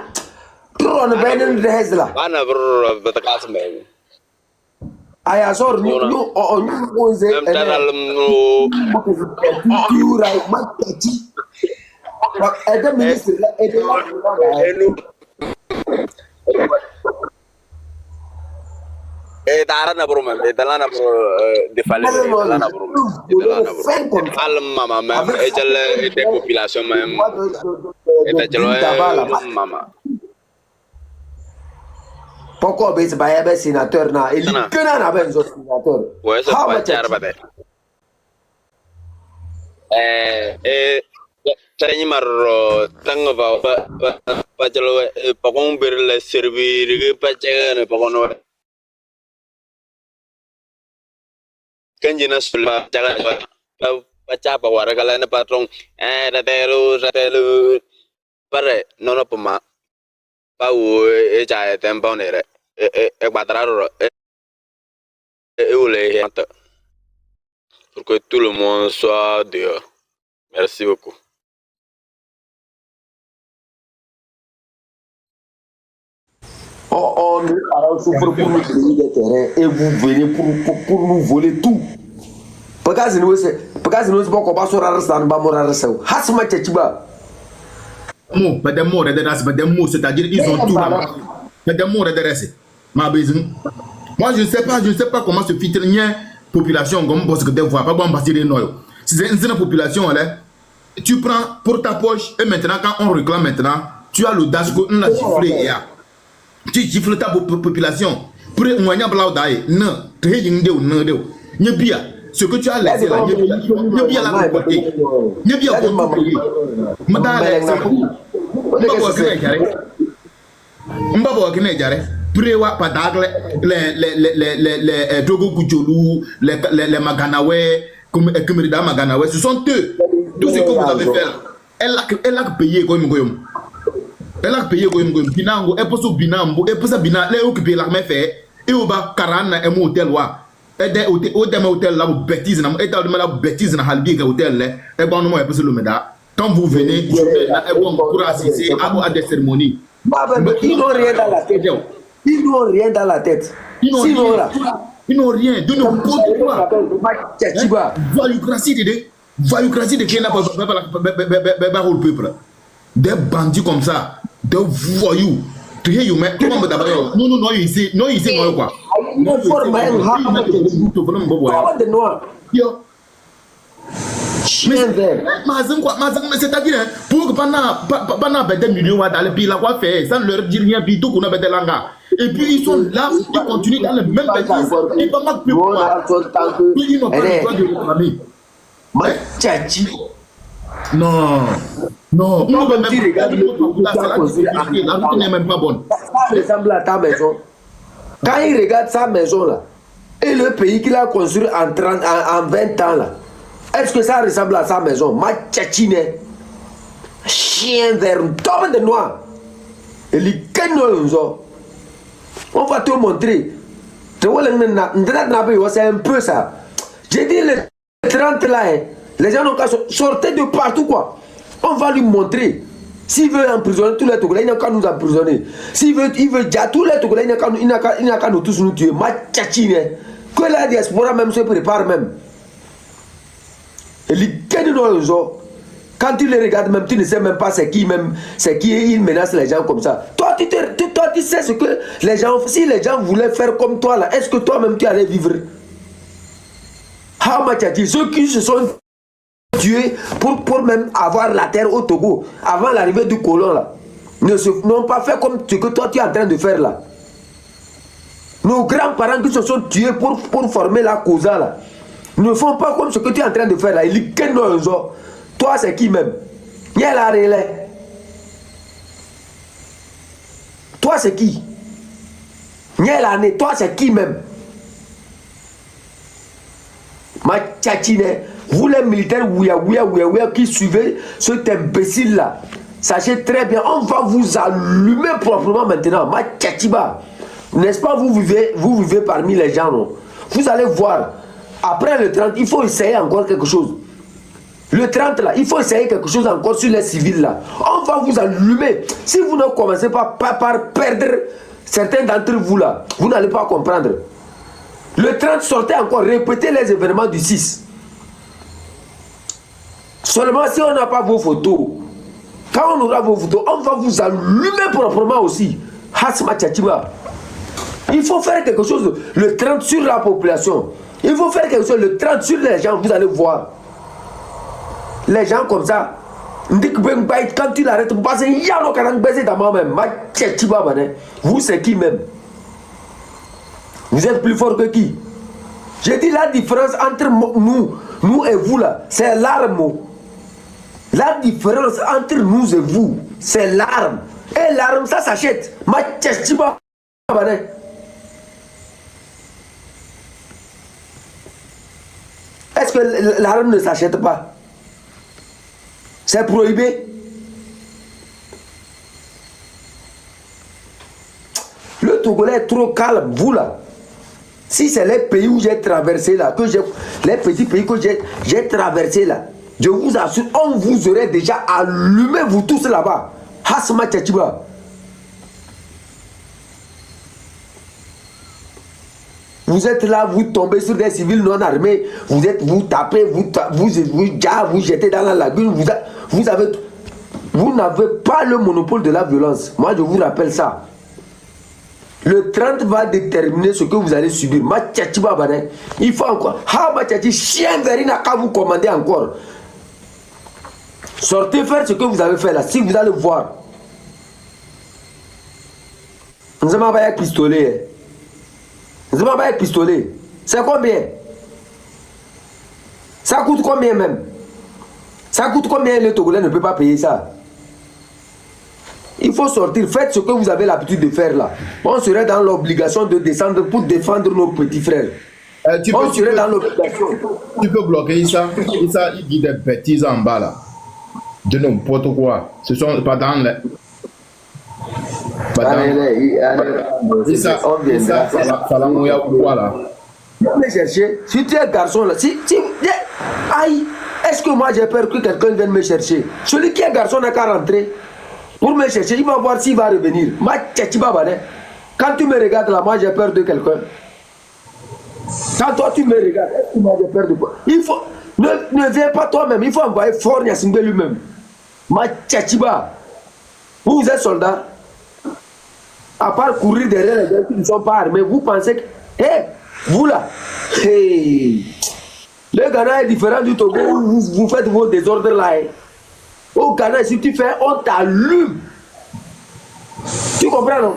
Tron benen de hezla. Ana bro batakas me. Aya sor nu onze. You right matati. Ede ministre ede Darana bro man, dalana bro de fale, dalana bro. Al mama même, et des populations même. Et mama. Pourquoi bes baye sénateur na eli kana na ben sénateur. Ouais, ça va jar bade. Tani marro tango pa jalo pa kon ber le servir pa chega pa kono kanjina sulma jaga baca pa wara kala na patrong ratelu pare nono puma pa u ja tempo nere quadraro ule pour que tout le monde soit dehors. Merci beaucoup. On souffre pour nous donner des terrains et vous venez pour nous voler tout. Parce que nous sommes pas comme ça, c'est-à-dire ils ont tout là-bas. Moi je ne sais pas comment se filtre une population comme parce que des fois pas bon passer les noyaux. Si c'est une population là, tu prends pour ta poche et maintenant quand on réclame maintenant, tu as l'audace que on a sifflé. Tu gifles ta population. Pour un moyen blanc d'ailleurs, non, très bien, non, bien. Ce que tu as laissé là, bien la récolter. Bien pour payer. Madame, Mbabo Kinejare, Prewa Padagle, les Dogo Kujolu, les Maganawe, comme Ekumida Maganawe, ce sont eux. Tout ce que vous avez fait, elle a payé comme Goyom. Elle a payé comme Binango, et pour ce Binambo, et pour ça Bina, les occupés la même fait, et au bas Karana et mon hôtel, et des hôtels là, vous bêtises, et dans le bêtise dans Halbi hôtel, et bon, nous, et pour le Meda. Quand vous venez, pour assister à des cérémonies. Ils n'ont rien dans la tête. Ils n'ont rien dans la tête. Ils n'ont rien. De n'importe quoi. Voyoucratie de qui n'a pas le peuple. Des bandits comme ça, des voyous. Tu sais, non, ici, non, quoi. C'est-à-dire, pour que pendant des millions dans le pays, là, quoi faire, sans leur dire rien, puis tout qu'on a des langues. Et puis ils sont là, ils continuent dans le même bêtise. Ils ne marquent plus quoi. Ils n'ont pas le droit de réclamer. Non, on ne peut même pas regarder. La route n'est même pas bonne. Ça ressemble à ta maison. Quand il regarde sa maison là, et le pays qu'il a construit en 20 ans là, est-ce que ça ressemble à sa maison? Ma tchatchine, chien vert, tombe de noir. Et les canons, on va te montrer. C'est un peu ça. J'ai dit les 30 là, les gens n'ont qu'à sortir de partout quoi. On va lui montrer. S'il veut emprisonner tous les Togolais, il n'a qu'à nous emprisonner. S'il veut déjà tous les Togolais, il n'a qu'à nous tous nous tuer. Ma tchatchine, que la diaspora même se prépare même. Il gagne dans le genre. Quand tu les regardes même, tu ne sais même pas c'est qui il menace les gens comme ça. Toi, tu sais ce que les gens, si les gens voulaient faire comme toi là, est-ce que toi-même tu allais vivre? How much a-t-il? Ceux qui se sont tués pour même avoir la terre au Togo, avant l'arrivée du colon là, n'ont pas fait comme ce que toi tu es en train de faire là. Nos grands-parents qui se sont tués pour former la Kosa là, ne font pas comme ce que tu es en train de faire là. Ils gagnent dans le genre. Toi, c'est qui même? Toi, c'est qui? Toi, c'est qui même? Ma tchatchine, vous les militaires ouya qui suivez cet imbécile là, sachez très bien, on va vous allumer proprement maintenant. Ma tchatchiba, n'est-ce pas? Vous vivez parmi les gens, non? Vous allez voir, après le 30, il faut essayer encore quelque chose. Le 30 là, il faut essayer quelque chose encore sur les civils là. On va vous allumer. Si vous ne commencez pas par perdre certains d'entre vous là, vous n'allez pas comprendre. Le 30, sortez encore, répétez les événements du 6. Seulement si on n'a pas vos photos, quand on aura vos photos, on va vous allumer proprement aussi. Hasma Tchatchiba. Il faut faire quelque chose le 30 sur la population. Il faut faire quelque chose le 30 sur les gens, vous allez voir. Les gens comme ça, quand tu l'arrêtes, vous c'est qui même? Vous êtes plus fort que qui? J'ai dit la différence entre nous et vous là, c'est l'arme. La différence entre nous et vous, c'est l'arme. Et l'arme, ça s'achète. Est-ce que l'arme ne s'achète pas? C'est prohibé. Le Togolais est trop calme, vous là. Si c'est les pays où j'ai traversé là, les petits pays que j'ai traversé là, je vous assure, on vous aurait déjà allumé vous tous là-bas. Hasma Tchatchiba. Vous êtes là, vous tombez sur des civils non armés, vous tapez, vous jetez dans la lagune, vous n'avez pas le monopole de la violence. Moi, je vous rappelle ça. Le 30 va déterminer ce que vous allez subir. Il faut encore. Chien verina quand vous commandez encore. Sortez faire ce que vous avez fait là. Si vous allez voir. Nous avons pas un pistolet. Nous avons pas un pistolet. C'est combien? Ça coûte combien même? Ça coûte combien? Le Togolais ne peut pas payer ça. Il faut sortir, faites ce que vous avez l'habitude de faire là. On serait dans l'obligation de descendre pour défendre nos petits frères. On serait dans l'obligation. Tu peux bloquer ça. Il dit des bêtises en bas là. De n'importe quoi. Ce sont pas dans les. Ça la mouille ou quoi là. Me chercher. Si tu es garçon là, aïe, est-ce que moi j'ai peur que quelqu'un vienne me chercher? Celui qui est garçon n'a qu'à rentrer. Pour me chercher, il va voir s'il va revenir. Quand tu me regardes là, moi j'ai peur de quelqu'un. Quand toi tu me regardes, est-ce que moi j'ai peur de quoi? Il faut. Ne viens pas toi-même, il faut envoyer Fort Gnassingbé lui-même. Vous êtes soldat. À part courir derrière les gens qui ne sont pas armés, vous pensez que. Vous là. Le Ghana est différent du Togo où vous faites vos désordres là. Au Ghana, si tu fais, on t'allume. Tu comprends, non?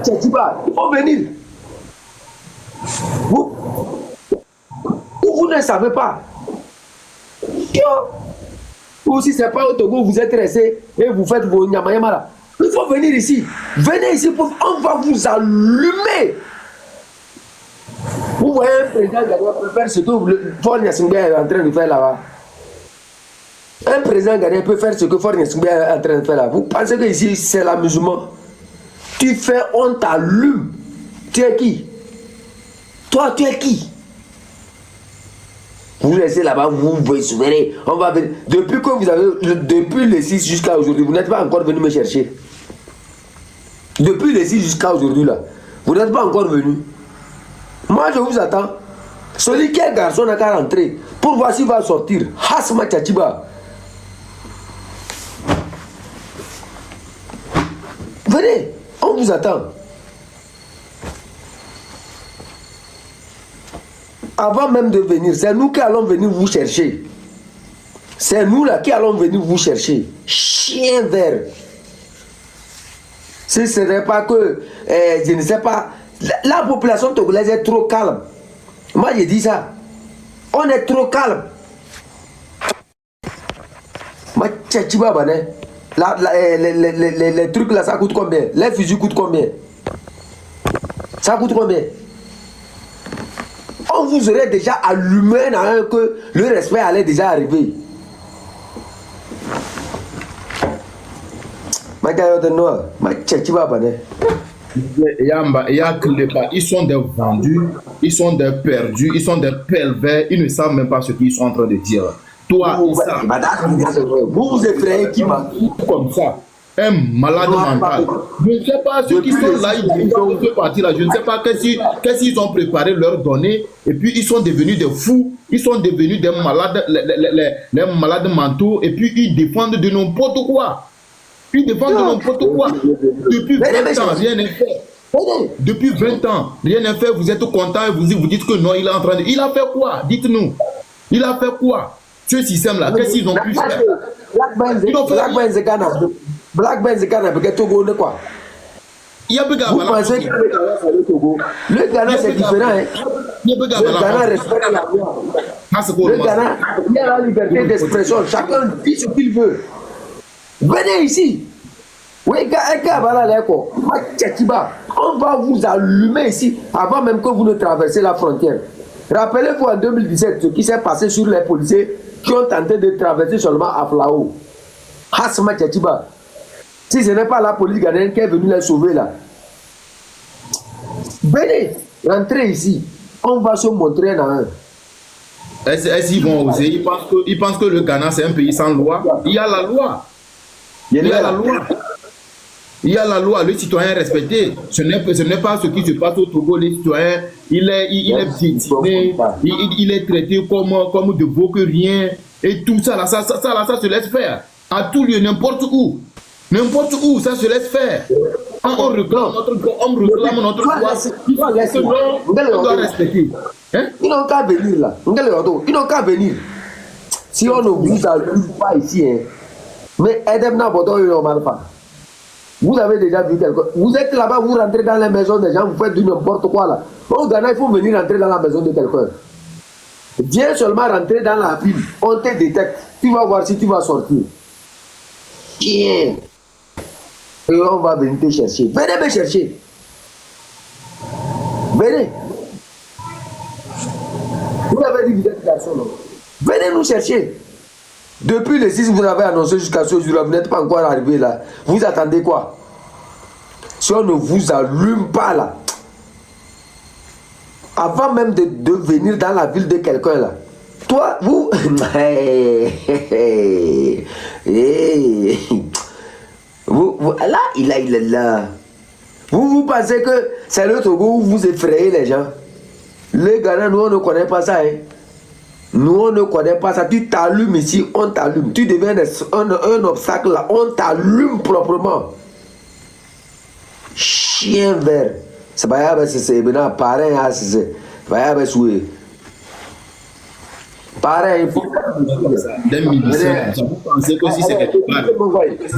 Il faut venir. Vous ne savez pas. Ou si ce n'est pas au Togo, vous êtes resté et vous faites vos nyamayama là. Il faut venir ici. Venez ici, on va vous allumer. Vous voyez un président ghanéen peut faire ce que Fort Gnassingbé est en train de faire là-bas. Un président ghanéen peut faire ce que Fort Gnassingbé est en train de faire là. Vous pensez que ici c'est l'amusement? Tu fais, on t'allume. Tu es qui? Toi, tu es qui? Vous laissez là-bas, vous verrez. On va venir. Depuis que vous avez, depuis le 6 jusqu'à aujourd'hui, vous n'êtes pas encore venu me chercher. Depuis le 6 jusqu'à aujourd'hui là, vous n'êtes pas encore venu. Moi je vous attends. Celui qui est garçon n'a qu'à rentrer pour voir s'il va sortir. Hasma Tchatchiba. Venez, on vous attend. Avant même de venir, c'est nous qui allons venir vous chercher. C'est nous là qui allons venir vous chercher. Chien vert. Si ce n'est pas que, je ne sais pas, la population togolaise est trop calme. Moi, j'ai dit ça. On est trop calme. Les trucs là, ça coûte combien? Les fusils coûtent combien? Ça coûte combien? On vous aurait déjà allumé que le respect allait déjà arriver. Ils sont des vendus, ils sont des perdus, ils sont des pervers, ils ne savent même pas ce qu'ils sont en train de dire. Toi, vous vous effrayez qui m'a comme ça, un malade mental. Je ne sais pas ceux qui sont là, ils ont fait partie là. Je ne sais pas qu'est-ce qu'ils ont préparé leurs données et puis ils sont devenus des fous, ils sont devenus des malades, les malades mentaux et puis ils défendent de n'importe quoi. Ils défendent de n'importe quoi. Depuis 20 ans, rien n'est fait. Depuis 20 ans, rien n'est fait. Vous êtes content et vous dites que non, il est en train de. Il a fait quoi? Dites-nous. Il a fait quoi? Ce système-là, qu'est-ce qu'ils ont pu faire? Black Ben Zekana, Togo, de quoi? Vous pensez que le Ghana c'est différent, hein? Le Ghana respecte la loi. Le Ghana, il y a la liberté d'expression. Chacun dit ce qu'il veut. Venez ici. Oui, on va vous allumer ici avant même que vous ne traversez la frontière. Rappelez-vous en 2017 ce qui s'est passé sur les policiers qui ont tenté de traverser seulement à Flao. Hasma Tchatchiba. Si ce n'est pas la police ghanéenne qui est venue les sauver là. Venez, rentrez ici. On va se montrer dans un. Est-ce qu'ils vont oser? Ils pensent que le Ghana c'est un pays sans loi. Il y a la loi. Il y a la loi. Il y a la loi, le citoyen est respecté. Ce n'est pas ce qui se passe au Togo. Le citoyen, il est piétiné, il est traité comme de beau que rien. Et tout ça, là, ça se laisse faire. À tout lieu, n'importe où. N'importe où, ça se laisse faire. Quand on réclame notre droit, on doit respecter. Hein? Ils n'ont qu'à venir là. Ils n'ont qu'à venir. Si on ne vous allume pas ici, hein. Mais Edemna Bodo est normal pas. Vous avez déjà vu quelque chose. Vous êtes là-bas, vous rentrez dans la maison des gens, vous faites du n'importe quoi là. Au Ghana, il faut venir rentrer dans la maison de quelqu'un. Viens seulement rentrer dans la ville, on te détecte. Tu vas voir si tu vas sortir. Tiens. Et on va venir te chercher. Venez me chercher. Venez. Vous avez dit que vous êtes garçon, non? Venez nous chercher. Depuis le 6, vous avez annoncé jusqu'à ce jour-là, vous n'êtes pas encore arrivé là. Vous attendez quoi? Si on ne vous allume pas là, avant même de venir dans la ville de quelqu'un là, toi, vous... là, il est là. Vous pensez que c'est le Togo où vous effrayez les gens? Le Ghana, nous, on ne connaît pas ça, hein. Nous, on ne connaît pas ça. Tu t'allumes ici, on t'allume. Tu deviens un obstacle là, on t'allume proprement. Chien vert. C'est pas c'est maintenant pareil, c'est pas souhait. Pareil, il faut. Des miliciens. Vous pensez que si c'est quelque part,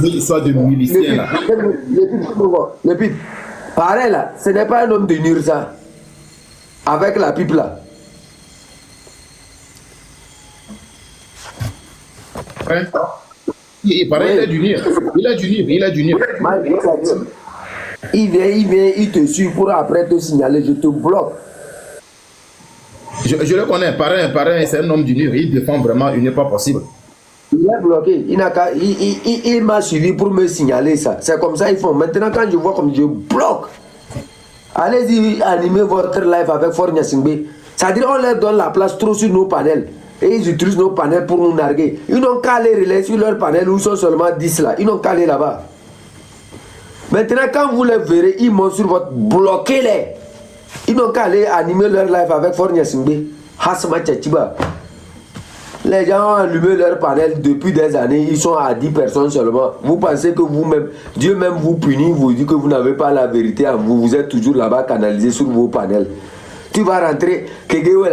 une histoire de miliciens là. Le pipe. Pareil là, ce n'est pas un homme de Nur ça. Avec la pipe là. Hein? Il paraît, il a du Nir. Il vient, il te suit pour après te signaler, je te bloque. Je le connais, pareil, c'est un homme du Nir. Il défend vraiment, il n'est pas possible. Il est bloqué, il m'a suivi pour me signaler ça. C'est comme ça ils font. Maintenant quand je vois comme je bloque, allez-y animer votre live avec Fort Nyasingbe. C'est-à-dire on leur donne la place trop sur nos panels. Et ils utilisent nos panels pour nous narguer. Ils n'ont qu'à aller relayer sur leur panel où ils sont seulement 10 là. Ils n'ont qu'à aller là-bas. Maintenant, quand vous les verrez, ils montent sur votre... Bloquez-les. Ils n'ont qu'à aller animer leur live avec Fort Nyasingbe. Hasma Tchatchiba. Les gens ont allumé leur panel depuis des années, ils sont à 10 personnes seulement. Vous pensez que vous-même, Dieu même vous punit, vous dit que vous n'avez pas la vérité en vous, vous êtes toujours là-bas canalisé sur vos panels. Tu vas rentrer,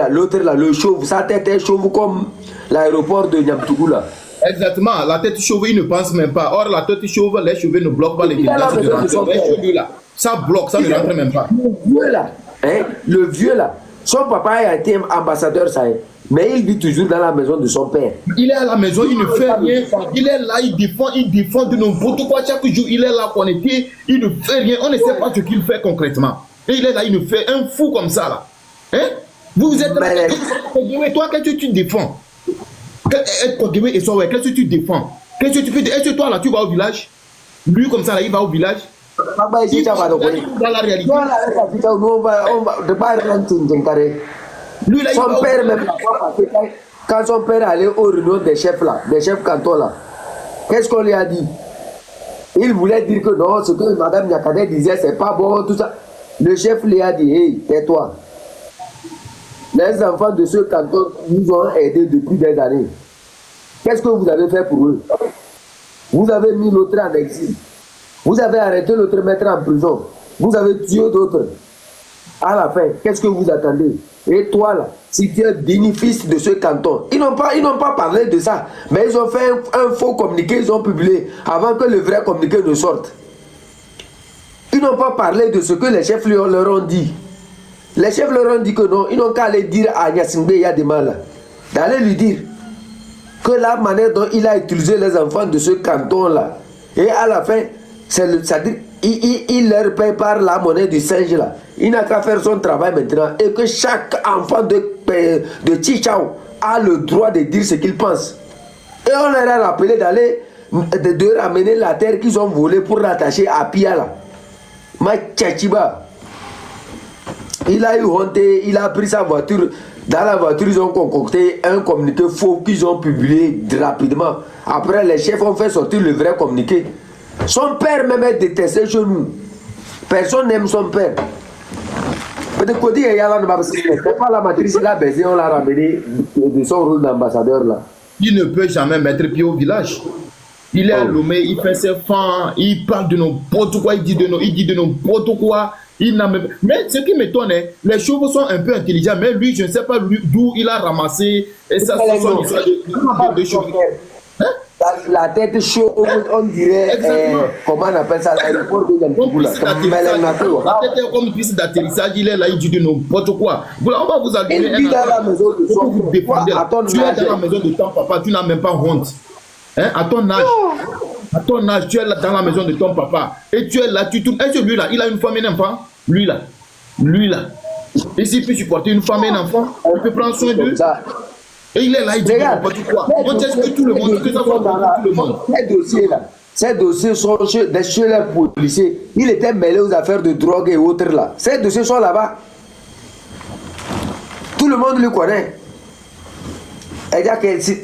l'autre là, le chauve, sa tête est chauve comme l'aéroport de Niamtougou là. Exactement, la tête chauve, il ne pense même pas. Or, la tête chauve, les cheveux ne bloquent pas les cheveux là. Ça bloque, ça ne rentre même pas. Le vieux là, hein, le vieux là, son papa a été ambassadeur, ça est. Mais il vit toujours dans la maison de son père. Il est à la maison, il ne fait rien. Il est là, il défend de n'importe quoi. Chaque jour, il est là connecté, il ne fait rien. On ne sait pas ce qu'il fait concrètement. Et il est là, il ne fait un fou comme ça là. Hein? Vous êtes là, toi, qu'est-ce que tu défends? Qu'est-ce que tu défends? Qu'est-ce que tu fais? Est-ce que toi là, tu vas au village? Lui comme ça là, il va au village. Il dans la réalité. Lui, là, son père même, quand son père allait au réunion des chefs là, des chefs cantons là, qu'est-ce qu'on lui a dit? Il voulait dire que non, ce que Madame Nyakadé disait, c'est pas bon, tout ça. Le chef lui a dit, hey, tais-toi. Les enfants de ce canton nous ont aidés depuis des années. Qu'est-ce que vous avez fait pour eux? Vous avez mis l'autre en exil. Vous avez arrêté l'autre maître en prison. Vous avez tué d'autres. À la fin, qu'est-ce que vous attendez? Et toi là, si tu es bénéfice de ce canton, ils n'ont pas parlé de ça, mais ils ont fait un faux communiqué, ils ont publié avant que le vrai communiqué ne sorte. Ils n'ont pas parlé de ce que les chefs leur ont dit. Les chefs leur ont dit que non, ils n'ont qu'à aller dire à Nyasingbe Yadema là, d'aller lui dire que la manière dont il a utilisé les enfants de ce canton là, et à la fin, c'est-à-dire il leur paye par la monnaie du singe là. Il n'a qu'à faire son travail maintenant et que chaque enfant de Chichao a le droit de dire ce qu'il pense. Et on leur a rappelé d'aller de ramener la terre qu'ils ont volée pour l'attacher à Pia là. Ma Tchachiba. Il a eu honte, il a pris sa voiture. Dans la voiture, ils ont concocté un communiqué faux qu'ils ont publié rapidement. Après, les chefs ont fait sortir le vrai communiqué. Son père même est détesté chez nous. Personne n'aime son père. Peut-être qu'on dit c'est pas la matrice, il a baisé, on l'a ramené de son rôle d'ambassadeur là. Il ne peut jamais mettre pied au village. Il est à Lomé, il fait ses fins, il parle de n'importe quoi, il dit de n'importe quoi. Il n'a même... Mais ce qui m'étonne, les chevaux sont un peu intelligents, mais lui, je ne sais pas d'où il a ramassé et ça c'est son histoire de chevaux. Hein? La tête chaude, on dirait, comment on appelle ça, l'aéroport de Niamtougou. La tête est comme une piste d'atterrissage, il est là, il dit de n'importe quoi. On va vous allumer. Il vit dans la maison de son père. Tu es dans la maison de ton papa, tu n'as même pas honte. Hein? À ton âge, tu es là dans la maison de ton papa. Et tu es là, tu tournes. Est-ce que lui là, il a une femme et un enfant? Lui là. Et s'il peut supporter une femme et un enfant, il peut prendre soin d'eux. Et il est là, il dit n'importe quoi. On dit que tout le monde, que ça soit tout le monde. Ces dossiers sont chez les policiers. Il était mêlé aux affaires de drogue et autres là. Ces dossiers sont là-bas. Tout le monde le connaît.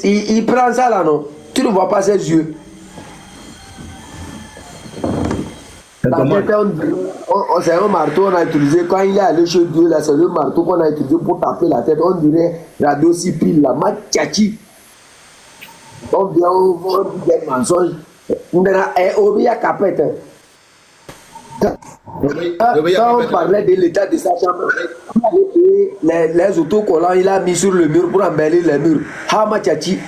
Il prend ça là, non? Tu ne vois pas ses yeux. C'est un marteau qu'on a utilisé quand il est allé chez Dieu là, c'est le marteau qu'on a utilisé pour taper la tête. On dirait radio ciprile là, matchachi. On vient au des mensonges. On a oublié capette. Quand on parlait de l'état de sa chambre, les autocollants il a mis sur le mur pour embellir les murs. Ha matchachi.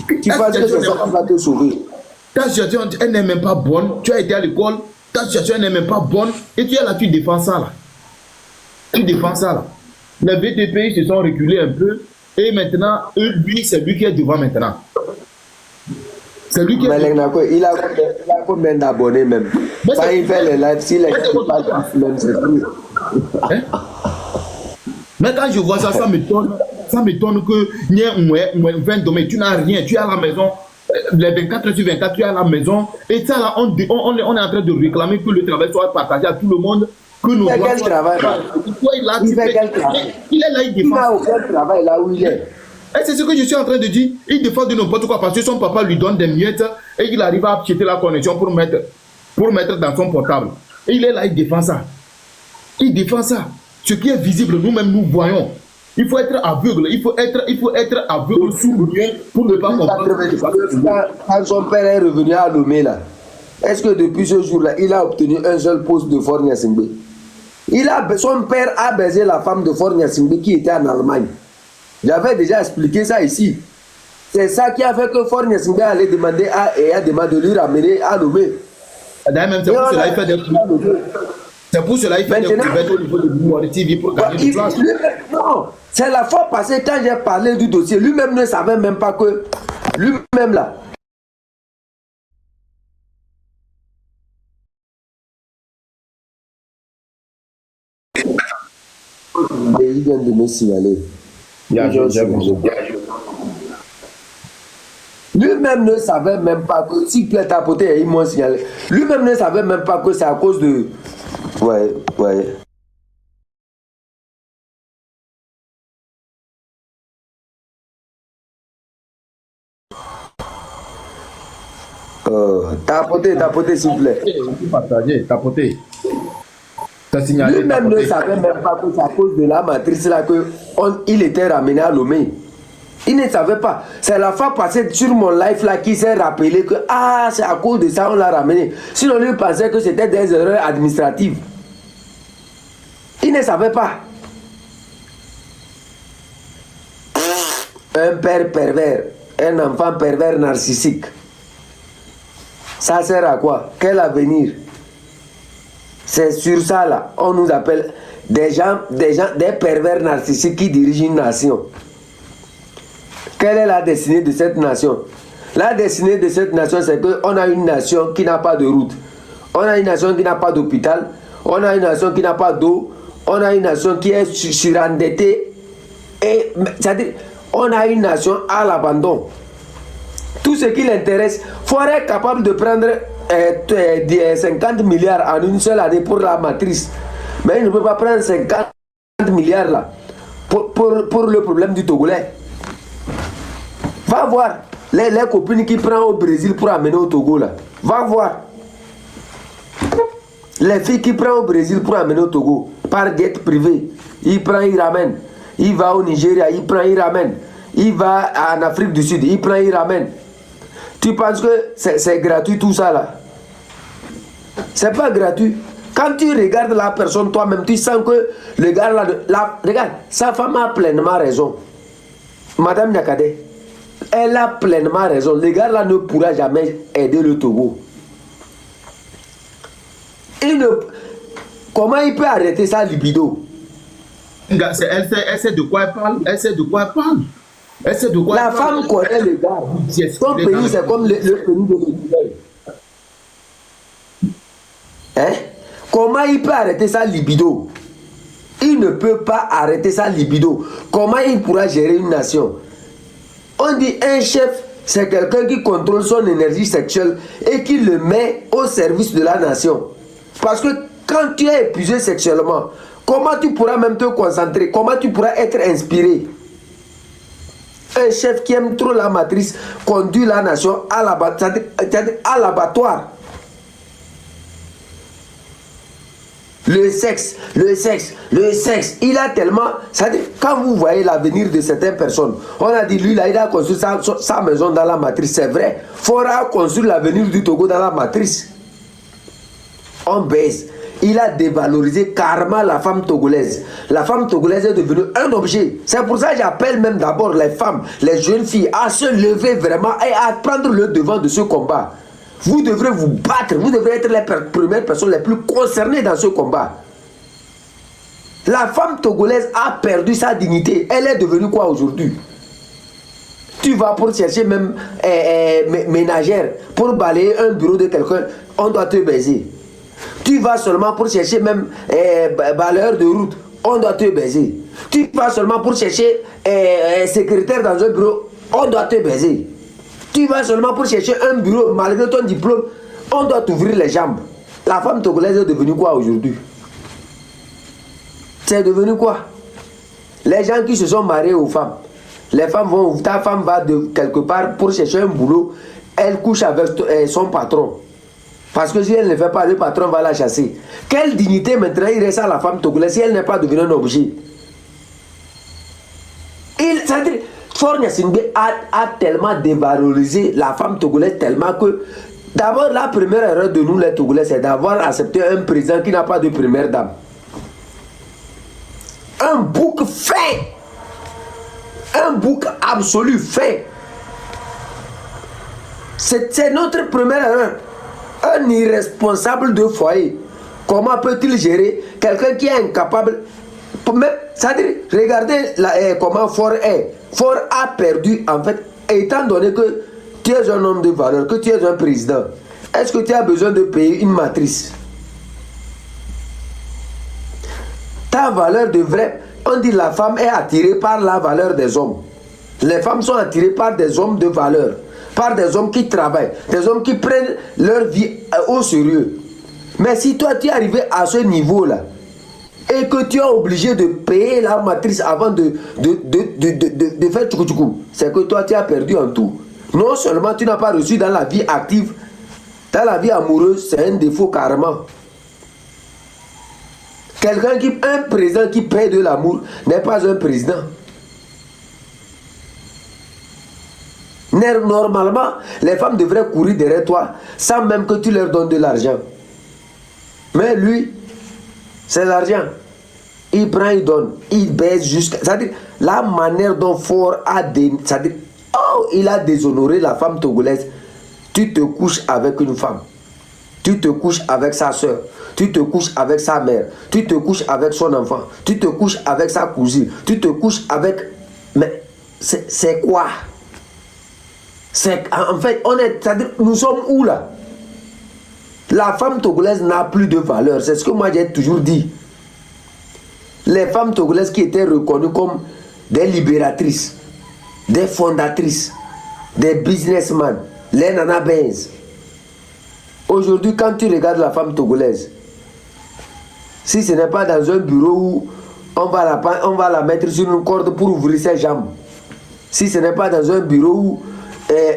Tu penses que c'est ça qui va te sauver? Ta situation, elle n'est même pas bonne. Tu as été à l'école, ta situation n'est même pas bonne. Et tu es là, tu défends ça là. Tu défends ça là. Les VTP se sont reculés un peu. Et maintenant, lui, c'est lui qui est devant maintenant. C'est lui qui est devant. Il a combien d'abonnés même? Quand il fait les lives, si les gens pas même, c'est plus. Mais quand je vois ça, ça m'étonne. Ça m'étonne que n'y ait 20 domaines. Tu n'as rien. Tu es à la maison. Les 24 heures sur 24, tu es à la maison. Et ça là, on est en train de réclamer que le travail soit partagé à tout le monde. Que nous il fait quel travail? Il fait quel travail? Il est là, il défend. Il n'a aucun travail là où il est. Et c'est ce que je suis en train de dire. Il défend de n'importe quoi parce que son papa lui donne des miettes et il arrive à acheter la connexion pour mettre dans son portable. Et il est là, il défend ça. Il défend ça. Ce qui est visible, nous-mêmes, nous voyons. Il faut être aveugle, il faut être aveugle sourd-muet pour ne pas comprendre. Quand son père est revenu à Lomé, là, est-ce que depuis ce jour-là, il a obtenu un seul poste de Faure Gnassingbé? Son père a baisé la femme de Faure Gnassingbé qui était en Allemagne. J'avais déjà expliqué ça ici. C'est ça qui a fait que Faure Gnassingbé allait demander de lui ramener à Lomé. D'ailleurs, même c'est pour cela qu'il fait des c'est pour cela qu'il fait des couvertures au niveau de Boumouari TV pour gagner du place. Non, c'est la fois passée quand j'ai parlé du dossier. Lui-même ne savait même pas que... Lui-même là... Il vient de me signaler. Lui-même ne savait même pas que si Pierre Tapoté, ils m'ont signalé. Lui-même ne savait même pas que c'est à cause de... Ouais. Tapoté, s'il vous plaît. Tapoté. Lui-même ne savait même pas que c'est à cause de la matrice là qu'il était ramené à Lomé. Il ne savait pas. C'est la fois passée sur mon live là qui s'est rappelé que c'est à cause de ça on l'a ramené. Sinon lui pensait que c'était des erreurs administratives. Il ne savait pas. Un père pervers, un enfant pervers narcissique. Ça sert à quoi? Quel avenir? C'est sur ça là, on nous appelle des pervers narcissiques qui dirigent une nation. Quelle est la destinée de cette nation? La destinée de cette nation, c'est qu'on a une nation qui n'a pas de route. On a une nation qui n'a pas d'hôpital. On a une nation qui n'a pas d'eau. On a une nation qui est surendettée. C'est-à-dire, on a une nation à l'abandon. Tout ce qui l'intéresse, il faut être capable de prendre 50 milliards en une seule année pour la matrice. Mais il ne peut pas prendre 50 milliards là pour le problème du Togolais. Va voir les copines qui prennent au Brésil pour amener au Togo là. Va voir. Les filles qui prennent au Brésil pour amener au Togo par jet privé. Il prend, il ramène. Il va au Nigeria, il prend, il ramène. Il va en Afrique du Sud, il prend, il ramène. Tu penses que c'est gratuit tout ça là? C'est pas gratuit. Quand tu regardes la personne toi-même, tu sens que le gars là, regarde, sa femme a pleinement raison. Madame Nyakade, elle a pleinement raison. Le gars là ne pourra jamais aider le Togo. Comment il peut arrêter sa libido? Elle sait de quoi elle parle. Elle sait de quoi elle parle. Elle sait de quoi la femme connaît le gars. Son pays, c'est comme le pays de l'Ukraine. Hein? Comment il peut arrêter sa libido? Il ne peut pas arrêter sa libido. Comment il pourra gérer une nation? On dit un chef, c'est quelqu'un qui contrôle son énergie sexuelle et qui le met au service de la nation. Parce que quand tu es épuisé sexuellement, comment tu pourras même te concentrer? Comment tu pourras être inspiré? Un chef qui aime trop la matrice conduit la nation à l'abattoir. Le sexe. Il a tellement... Quand vous voyez l'avenir de certaines personnes, on a dit, lui, là, il a construit sa maison dans la matrice. C'est vrai. Il faudra construire l'avenir du Togo dans la matrice. On baisse. Il a dévalorisé carrément la femme togolaise. La femme togolaise est devenue un objet. C'est pour ça que j'appelle même d'abord les femmes, les jeunes filles à se lever vraiment et à prendre le devant de ce combat. Vous devrez vous battre, vous devrez être les premières personnes les plus concernées dans ce combat. La femme togolaise a perdu sa dignité. Elle est devenue quoi aujourd'hui? Tu vas pour chercher même ménagère, pour balayer un bureau de quelqu'un, on doit te baiser. Tu vas seulement pour chercher même balayeur de route, on doit te baiser. Tu vas seulement pour chercher secrétaire dans un bureau, on doit te baiser. Tu vas seulement pour chercher un bureau, malgré ton diplôme, on doit t'ouvrir les jambes. La femme togolaise est devenue quoi aujourd'hui? C'est devenu quoi? Les gens qui se sont mariés aux femmes. Les femmes vont, ta femme va de quelque part pour chercher un boulot, elle couche avec son patron. Parce que si elle ne fait pas, le patron va la chasser. Quelle dignité maintenant il reste à la femme togolaise si elle n'est pas devenue un objet? C'est-à-dire, Faure Gnassingbé a tellement dévalorisé la femme togolaise, tellement que d'abord la première erreur de nous les Togolais, c'est d'avoir accepté un président qui n'a pas de première dame. Un bouc fait. Un bouc absolu fait. C'est notre première erreur. Un irresponsable de foyer. Comment peut-il gérer quelqu'un qui est incapable? C'est-à-dire, regardez comment Faure est. Faure a perdu, en fait, étant donné que tu es un homme de valeur, que tu es un président. Est-ce que tu as besoin de payer une matrice? Ta valeur devrait... On dit la femme est attirée par la valeur des hommes. Les femmes sont attirées par des hommes de valeur, par des hommes qui travaillent, des hommes qui prennent leur vie au sérieux. Mais si toi tu es arrivé à ce niveau-là et que tu es obligé de payer la matrice avant de faire tchoukou, c'est que toi tu as perdu en tout. Non seulement tu n'as pas reçu dans la vie active, dans la vie amoureuse, c'est un défaut carrément. Un président qui paie de l'amour n'est pas un président. Normalement, les femmes devraient courir derrière toi sans même que tu leur donnes de l'argent. Mais lui, c'est l'argent. Il prend, il donne, il baisse jusqu'à... C'est-à-dire, la manière dont Faure a... C'est-à-dire, il a déshonoré la femme togolaise. Tu te couches avec une femme. Tu te couches avec sa soeur. Tu te couches avec sa mère. Tu te couches avec son enfant. Tu te couches avec sa cousine. Tu te couches avec... Mais c'est quoi? En fait, c'est-à-dire, nous sommes où là? La femme togolaise n'a plus de valeur. C'est ce que moi j'ai toujours dit. Les femmes togolaises qui étaient reconnues comme des libératrices, des fondatrices, des businessmen, les Nana Benz. Aujourd'hui, quand tu regardes la femme togolaise, si ce n'est pas dans un bureau où on va la mettre sur une corde pour ouvrir ses jambes, si ce n'est pas dans un bureau où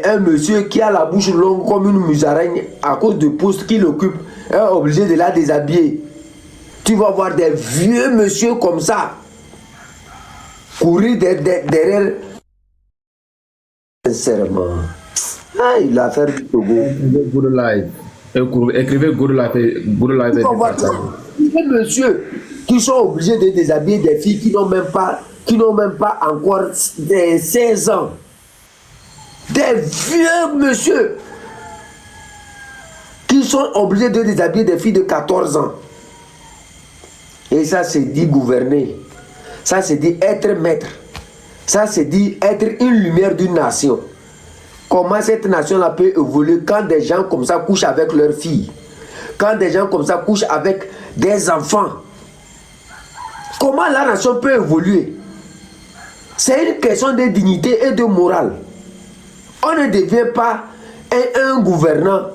un monsieur qui a la bouche longue comme une musaraigne à cause du poste qu'il occupe est obligé de la déshabiller, tu vas voir des vieux monsieur comme ça courir derrière. Sincèrement, il a fait du Togo. Good life. Écrivez good life. Good life. Tu vas voir des monsieur qui sont obligés de déshabiller des filles qui n'ont même pas encore 16 ans. Des vieux monsieur qui sont obligés de déshabiller des filles de 14 ans. Et ça c'est dit gouverner. Ça c'est dit être maître. Ça c'est dit être une lumière d'une nation. Comment cette nation-là peut évoluer quand des gens comme ça couchent avec leurs filles? Quand des gens comme ça couchent avec des enfants? Comment la nation peut évoluer? C'est une question de dignité et de morale. On ne devient pas un gouvernant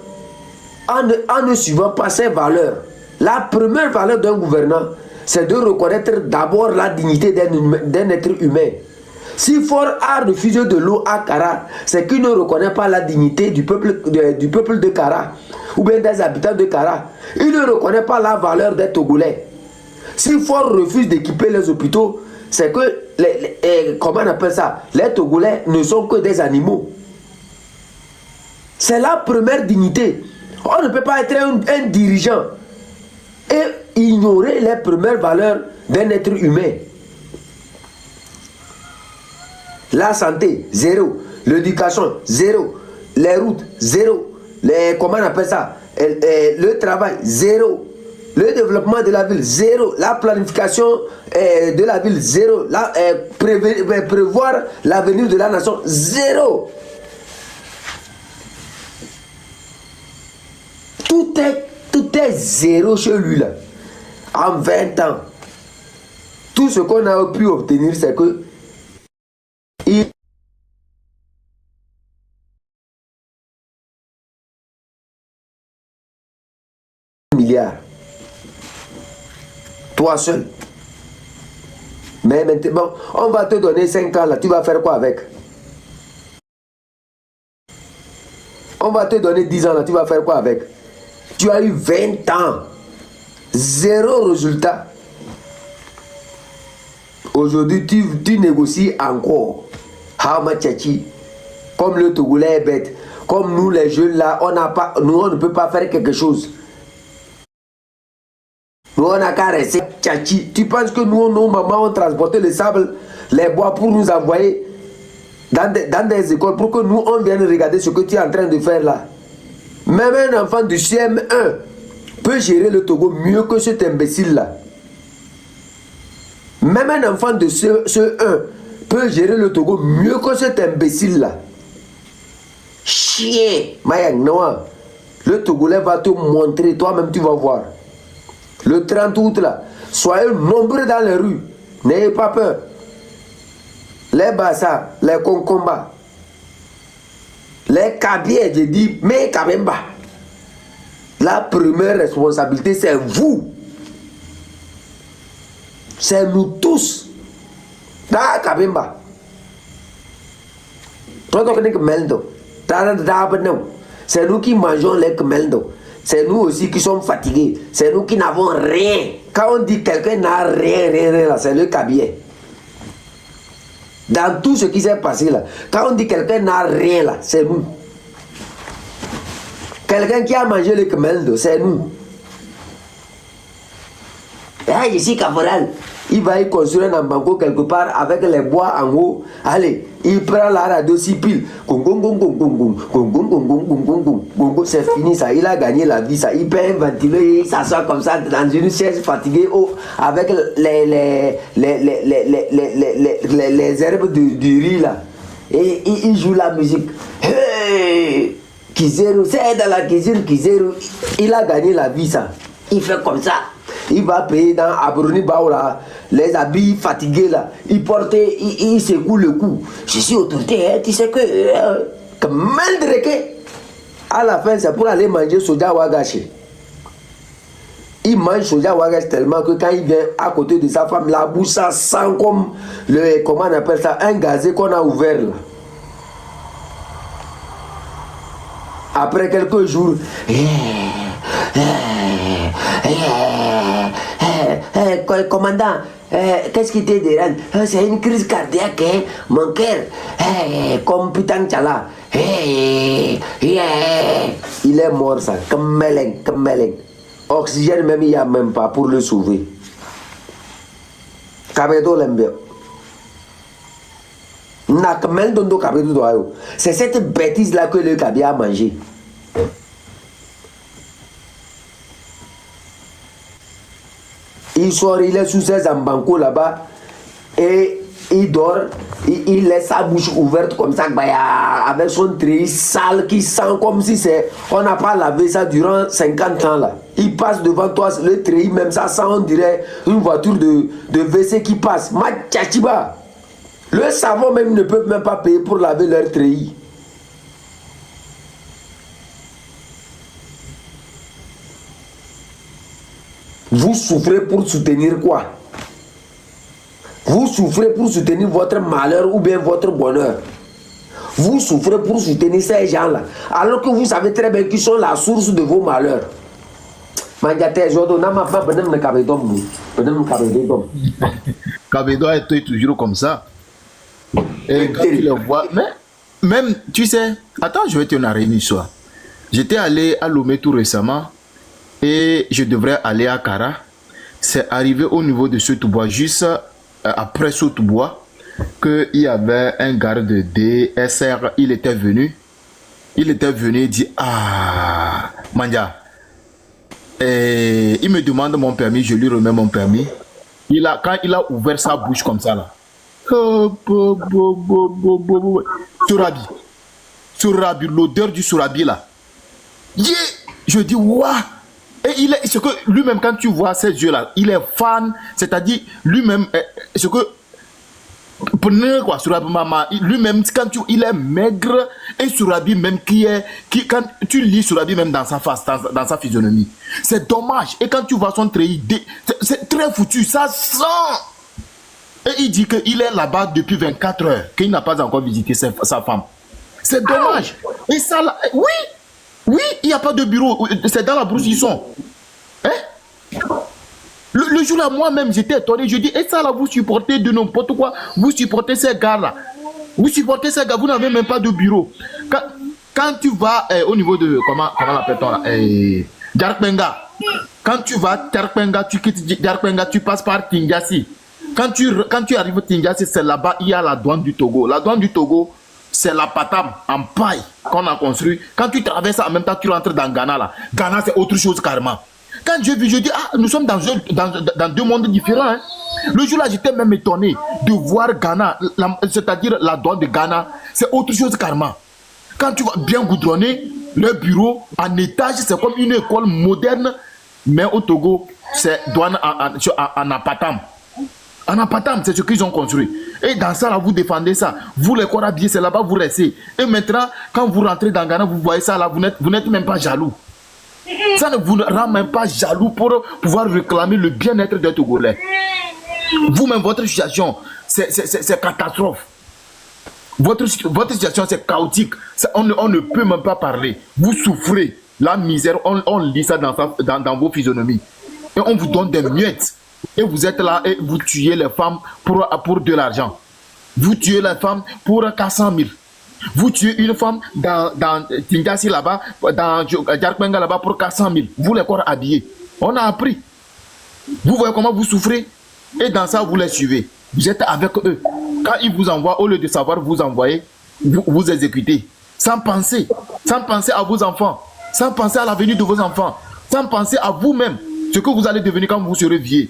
en ne suivant pas ses valeurs. La première valeur d'un gouvernant, c'est de reconnaître d'abord la dignité d'un être humain. Si Faure a refusé de l'eau à Kara, c'est qu'il ne reconnaît pas la dignité du peuple de Kara, ou bien des habitants de Kara. Il ne reconnaît pas la valeur des Togolais. Si Faure refuse d'équiper les hôpitaux, c'est que, comment on appelle ça, les Togolais ne sont que des animaux. C'est la première dignité. On ne peut pas être un dirigeant et ignorer les premières valeurs d'un être humain. La santé, zéro. L'éducation, zéro. Les routes, zéro. Comment on appelle ça? Le travail, zéro. Le développement de la ville, zéro. La planification de la ville, zéro. Prévoir l'avenir de la nation, zéro. Tout est zéro chez lui là. En 20 ans. Tout ce qu'on a pu obtenir, c'est que il milliards. Toi seul. Mais maintenant, on va te donner 5 ans là, tu vas faire quoi avec? On va te donner 10 ans là, tu vas faire quoi avec? Tu as eu 20 ans. Zéro résultat. Aujourd'hui, tu négocies encore. Hamachachi. Comme le Togolais est bête. Comme nous, les jeunes là, on ne peut pas faire quelque chose. Nous, on n'a qu'à rester tchachi. Tu penses que nous, nos mamans ont transporté le sable, les bois pour nous envoyer dans des écoles pour que nous, on vienne regarder ce que tu es en train de faire là. Même un enfant du CM1 peut gérer le Togo mieux que cet imbécile là. Même un enfant de CE1 peut gérer le Togo mieux que cet imbécile là. Chien, Mayang Noah. Le Togolais va te montrer, toi-même tu vas voir. Le 30 août là, soyez nombreux dans les rues. N'ayez pas peur. Les Bassa, les Konkomba, les Kabiens, je dis, mais Kabemba. La première responsabilité, c'est vous. C'est nous tous. Da Kabemba. C'est nous qui mangeons les kmeldo. C'est nous aussi qui sommes fatigués. C'est nous qui n'avons rien. Quand on dit quelqu'un n'a rien là, c'est le Kabien. Dans tout ce qui s'est passé là, quand on dit quelqu'un n'a rien là, c'est nous. Quelqu'un qui a mangé le kmeldo, c'est nous. Ah, ici, caporal, il va y construire un banco quelque part avec les bois en haut. Allez, il prend la radio 6 piles. C'est fini ça, il a gagné la vie ça. Il peut ventiler, il s'assoit comme ça dans une chaise fatiguée avec les herbes du riz là. Et il joue la musique. Hey, Kizeru, c'est dans la cuisine Kizeru. Il a gagné la vie ça. Il fait comme ça. Il va payer dans Abroni Baola, les habits fatigués là. Il porte, il secoue le cou. Je suis autorité, hein, tu sais que à la fin, c'est pour aller manger soja wagashi. Il mange soja wagashi tellement que quand il vient à côté de sa femme, la bouche ça sent comme le, comment on appelle ça, un gazé qu'on a ouvert là. Après quelques jours, commandant, qu'est-ce qui te dérange? C'est une crise cardiaque, hein? Mon cœur, comme putain de chala. Il est mort ça, comme meleng. Oxygène même il n'y a même pas pour le sauver. Kabedo l'embio. C'est cette bêtise là que le Kabi a mangé. Il sort, il est sous ses ambancos là-bas et il dort, il laisse sa bouche ouverte comme ça avec son treillis sale qui sent comme si on n'a pas lavé ça durant 50 ans là. Il passe devant toi, le treillis même ça sent, on dirait une voiture de WC qui passe. Machachiba. Le savon même ne peut même pas payer pour laver leur treillis. Vous souffrez pour soutenir quoi? Vous souffrez pour soutenir votre malheur ou bien votre bonheur. Vous souffrez pour soutenir ces gens-là, alors que vous savez très bien qu'ils sont la source de vos malheurs. Kabedo est toujours comme ça. Et quand tu le vois, mais même, tu sais, attends, je vais te narrer une histoire. J'étais allé à Lomé tout récemment et je devrais aller à Kara. C'est arrivé au niveau de ce bois, juste après ce bois, qu'il y avait un garde de DSR. Il était venu et dit, ah, Mandia. Et il me demande mon permis, je lui remets mon permis. Quand il a ouvert sa bouche comme ça là, Sourabi, l'odeur du sourabi là. Yeah! Je dis, waouh! Et ce que lui-même, quand tu vois ses yeux là, il est fan, c'est-à-dire lui-même, ce que. Prenez quoi, Sourabi Mama, lui-même, quand il est maigre, et Sourabi même quand tu lis Sourabi même dans sa face, dans sa physionomie, c'est dommage. Et quand tu vois son treillis, c'est très foutu, ça sent. Et il dit qu'il est là-bas depuis 24 heures, qu'il n'a pas encore visité sa femme. C'est dommage. Et ça là, oui. Oui, il n'y a pas de bureau. C'est dans la brousse ils sont. Hein? Le jour-là, moi-même, j'étais étonné. Je dis, et ça là, vous supportez de n'importe quoi. Vous supportez ces gars-là. Vous supportez ces gars, vous n'avez même pas de bureau. Quand tu vas au niveau de, comment l'appelle-t-on là, Djarkbenga. Quand tu vas Djarkbenga, tu quittes Djarkbenga, tu passes par Tingassi. Quand tu arrives à Tingassi, c'est là-bas, il y a la douane du Togo. La douane du Togo, c'est la patam en paille qu'on a construit. Quand tu traverses en même temps, tu rentres dans Ghana là. Ghana, c'est autre chose carrément. Quand j'ai vu, je dis, ah, nous sommes dans deux mondes différents. Hein. Le jour-là, j'étais même étonné de voir Ghana, c'est-à-dire la douane de Ghana, c'est autre chose carrément. Quand tu vas bien goudronner, le bureau en étage, c'est comme une école moderne, mais au Togo, c'est douane en apatam. En apatam, c'est ce qu'ils ont construit. Et dans ça, là, vous défendez ça. Vous, les corps habillés, c'est là-bas, vous restez. Et maintenant, quand vous rentrez dans Ghana, vous voyez ça là, vous n'êtes même pas jaloux. Ça ne vous rend même pas jaloux pour pouvoir réclamer le bien-être des Togolais. Vous-même, votre situation, c'est catastrophe. Votre situation, c'est chaotique. On ne peut même pas parler. Vous souffrez. La misère, on lit ça dans vos physionomies. Et on vous donne des miettes. Et vous êtes là et vous tuez les femmes pour de l'argent. Vous tuez les femmes pour 400 000. Vous tuez une femme dans Tingassi là-bas, dans Djarkbenga là-bas pour 400 000. Vous les corps habillés. On a appris. Vous voyez comment vous souffrez. Et dans ça, vous les suivez. Vous êtes avec eux. Quand ils vous envoient, au lieu de savoir vous envoyer, vous exécutez. Sans penser à vos enfants. Sans penser à l'avenir de vos enfants. Sans penser à vous-même. Ce que vous allez devenir quand vous serez vieux.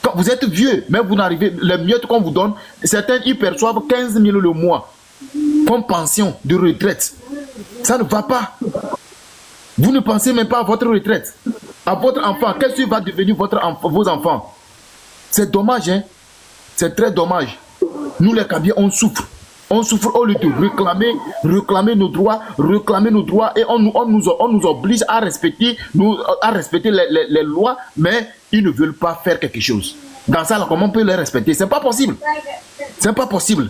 Quand vous êtes vieux, mais vous n'arrivez, les miettes qu'on vous donne, certains ils perçoivent 15 000 le mois. Comme pension de retraite. Ça ne va pas. Vous ne pensez même pas à votre retraite. À votre enfant. Qu'est-ce qui va devenir vos enfants? C'est dommage, hein. C'est très dommage. Nous les Kabyles, on souffre. On souffre au lieu de réclamer nos droits et on nous oblige à respecter les lois, mais ils ne veulent pas faire quelque chose. Dans ça, là, comment on peut les respecter? C'est pas possible. C'est pas possible.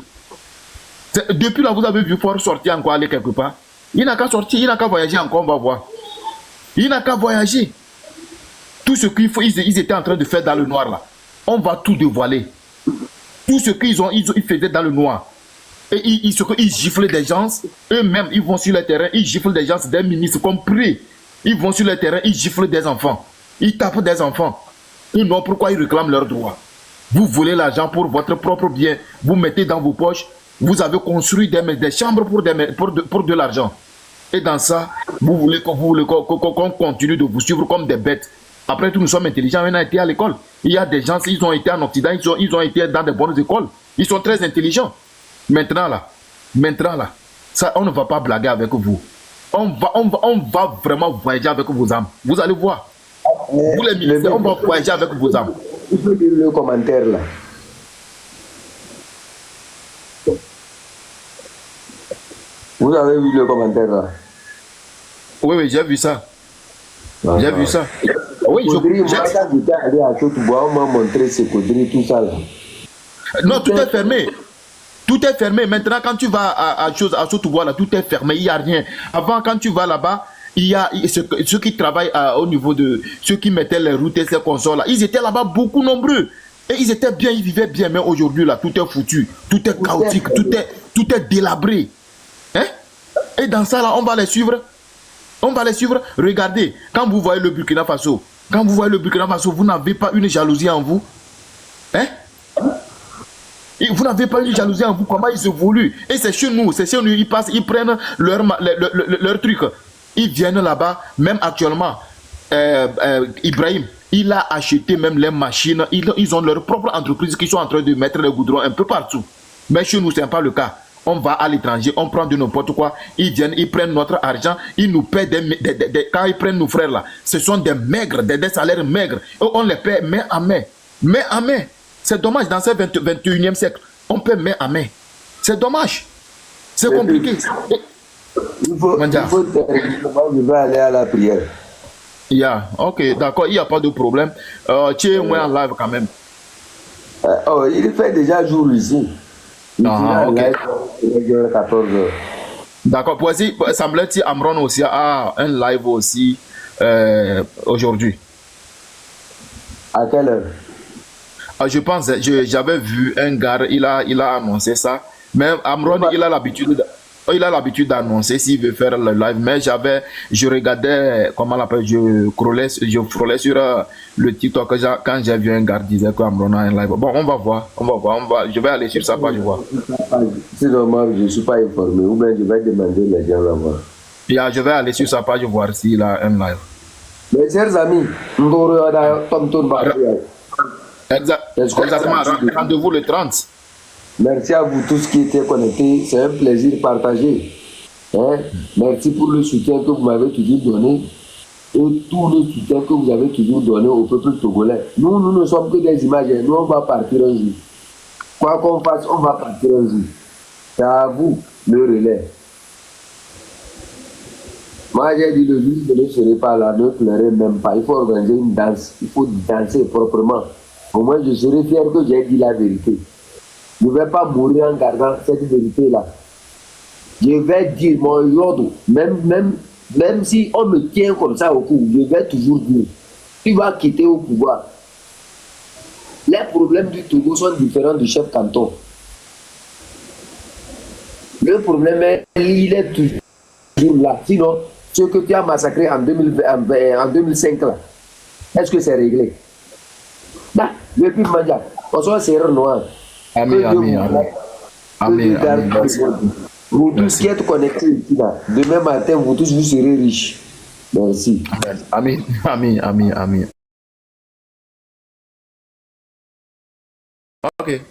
Depuis là, vous avez vu Fort sortir encore aller quelque part. Il n'a qu'à sortir, il n'a qu'à voyager encore, on va voir. Il n'a qu'à voyager. Tout ce qu'il faut, ils étaient en train de faire dans le noir là. On va tout dévoiler. Tout ce qu'ils faisaient dans le noir. Et ils giflent des gens. Eux-mêmes, ils vont sur le terrain, ils giflent des gens, des ministres compris. Ils vont sur le terrain, ils giflent des enfants. Ils tapent des enfants. Et non, pourquoi ils réclament leurs droits? Vous volez l'argent pour votre propre bien. Vous mettez dans vos poches. Vous avez construit des chambres pour de l'argent. Et dans ça, vous voulez qu'on continue de vous suivre comme des bêtes. Après tout, nous sommes intelligents, on a été à l'école. Il y a des gens, ils ont été en Occident, ils ont été dans de bonnes écoles. Ils sont très intelligents. Maintenant là, ça, on ne va pas blaguer avec vous. On va vraiment voyager avec vos âmes. Vous allez voir. Vous les militaires, on va voyager avec vos âmes. Il faut lire le commentaire là. Vous avez vu le commentaire là? Oui, j'ai vu ça. J'ai vu ça. Oui, j'étais allé à Chotouboua, on m'a montré ce Caudry, tout ça là. Non, tout est fermé. Tout est fermé. Maintenant, quand tu vas à Chotouboua, là, tout est fermé. Il n'y a rien. Avant, quand tu vas là-bas, il y a ceux qui travaillent au niveau de ceux qui mettaient les routes et ces consoles là. Ils étaient là-bas beaucoup nombreux. Et ils étaient bien, ils vivaient bien. Mais aujourd'hui, là, tout est foutu. Tout est chaotique. Tout est délabré. Hein? Et dans ça, là, on va les suivre. On va les suivre. Regardez, quand vous voyez le Burkina Faso, vous n'avez pas une jalousie en vous. Hein? Et vous n'avez pas une jalousie en vous. Comment ils évoluent? Et c'est chez nous. Ils passent, ils prennent leur truc. Ils viennent là-bas. Même actuellement, Ibrahim, il a acheté même les machines. Ils ont leur propre entreprise qui sont en train de mettre les goudrons un peu partout. Mais chez nous, ce n'est pas le cas. On va à l'étranger, on prend de n'importe quoi, ils viennent, ils prennent notre argent, ils nous paient quand ils prennent nos frères là, ce sont des maigres, des salaires maigres, et on les paie main à main. Main à main. C'est dommage, dans ce 21e siècle, on paie main à main. C'est dommage. C'est compliqué. Il faut je vais aller à la prière. Yeah, ok, d'accord, il n'y a pas de problème. Tu es moins en live quand même. Il fait déjà jour ici. Ah, ok. 14 heures. D'accord. Voici, semble-t-il, Amron aussi a un live aussi aujourd'hui. À quelle heure? Ah, je pense, j'avais vu un gars, il a annoncé ça. Mais Amron, il a l'habitude d'annoncer s'il veut faire le live. Mais je regardais, comment on l'appelle, je frôlais sur le TikTok quand j'ai vu un gars disait qu'Amron a un live. Bon, on va voir, je vais aller sur sa page voir. C'est normal, je ne suis pas informé. Ou bien je vais demander les gens là-bas. Je vais aller sur sa page voir s'il a un live. Mes chers amis, Exactement, rendez-vous le 30. merci à vous tous qui étaient connectés. C'est un plaisir partagé. Hein? Merci pour le soutien que vous m'avez toujours donné et tout le soutien que vous avez toujours donné au peuple togolais. Nous ne sommes que des images. Nous, on va partir un jour. Quoi qu'on fasse, on va partir un jour. C'est à vous le relais. Moi, j'ai dit le jour où je ne serai pas là, ne pleurez même pas. Il faut organiser une danse. Il faut danser proprement. Au moins, je serai fier que j'ai dit la vérité. Je ne vais pas mourir en gardant cette vérité-là. Je vais dire mon yodou, même si on me tient comme ça au cou, je vais toujours dire, tu vas quitter au pouvoir. Les problèmes du Togo sont différents du chef canton. Le problème est, il est toujours là. Sinon, ce que tu as massacré en 2005, là, est-ce que c'est réglé? Bah, depuis Mandja, on soit serré noir. Amen. Vous tous qui êtes connectés ici, là, demain matin, vous tous vous serez riches. Merci. Amen. Ok.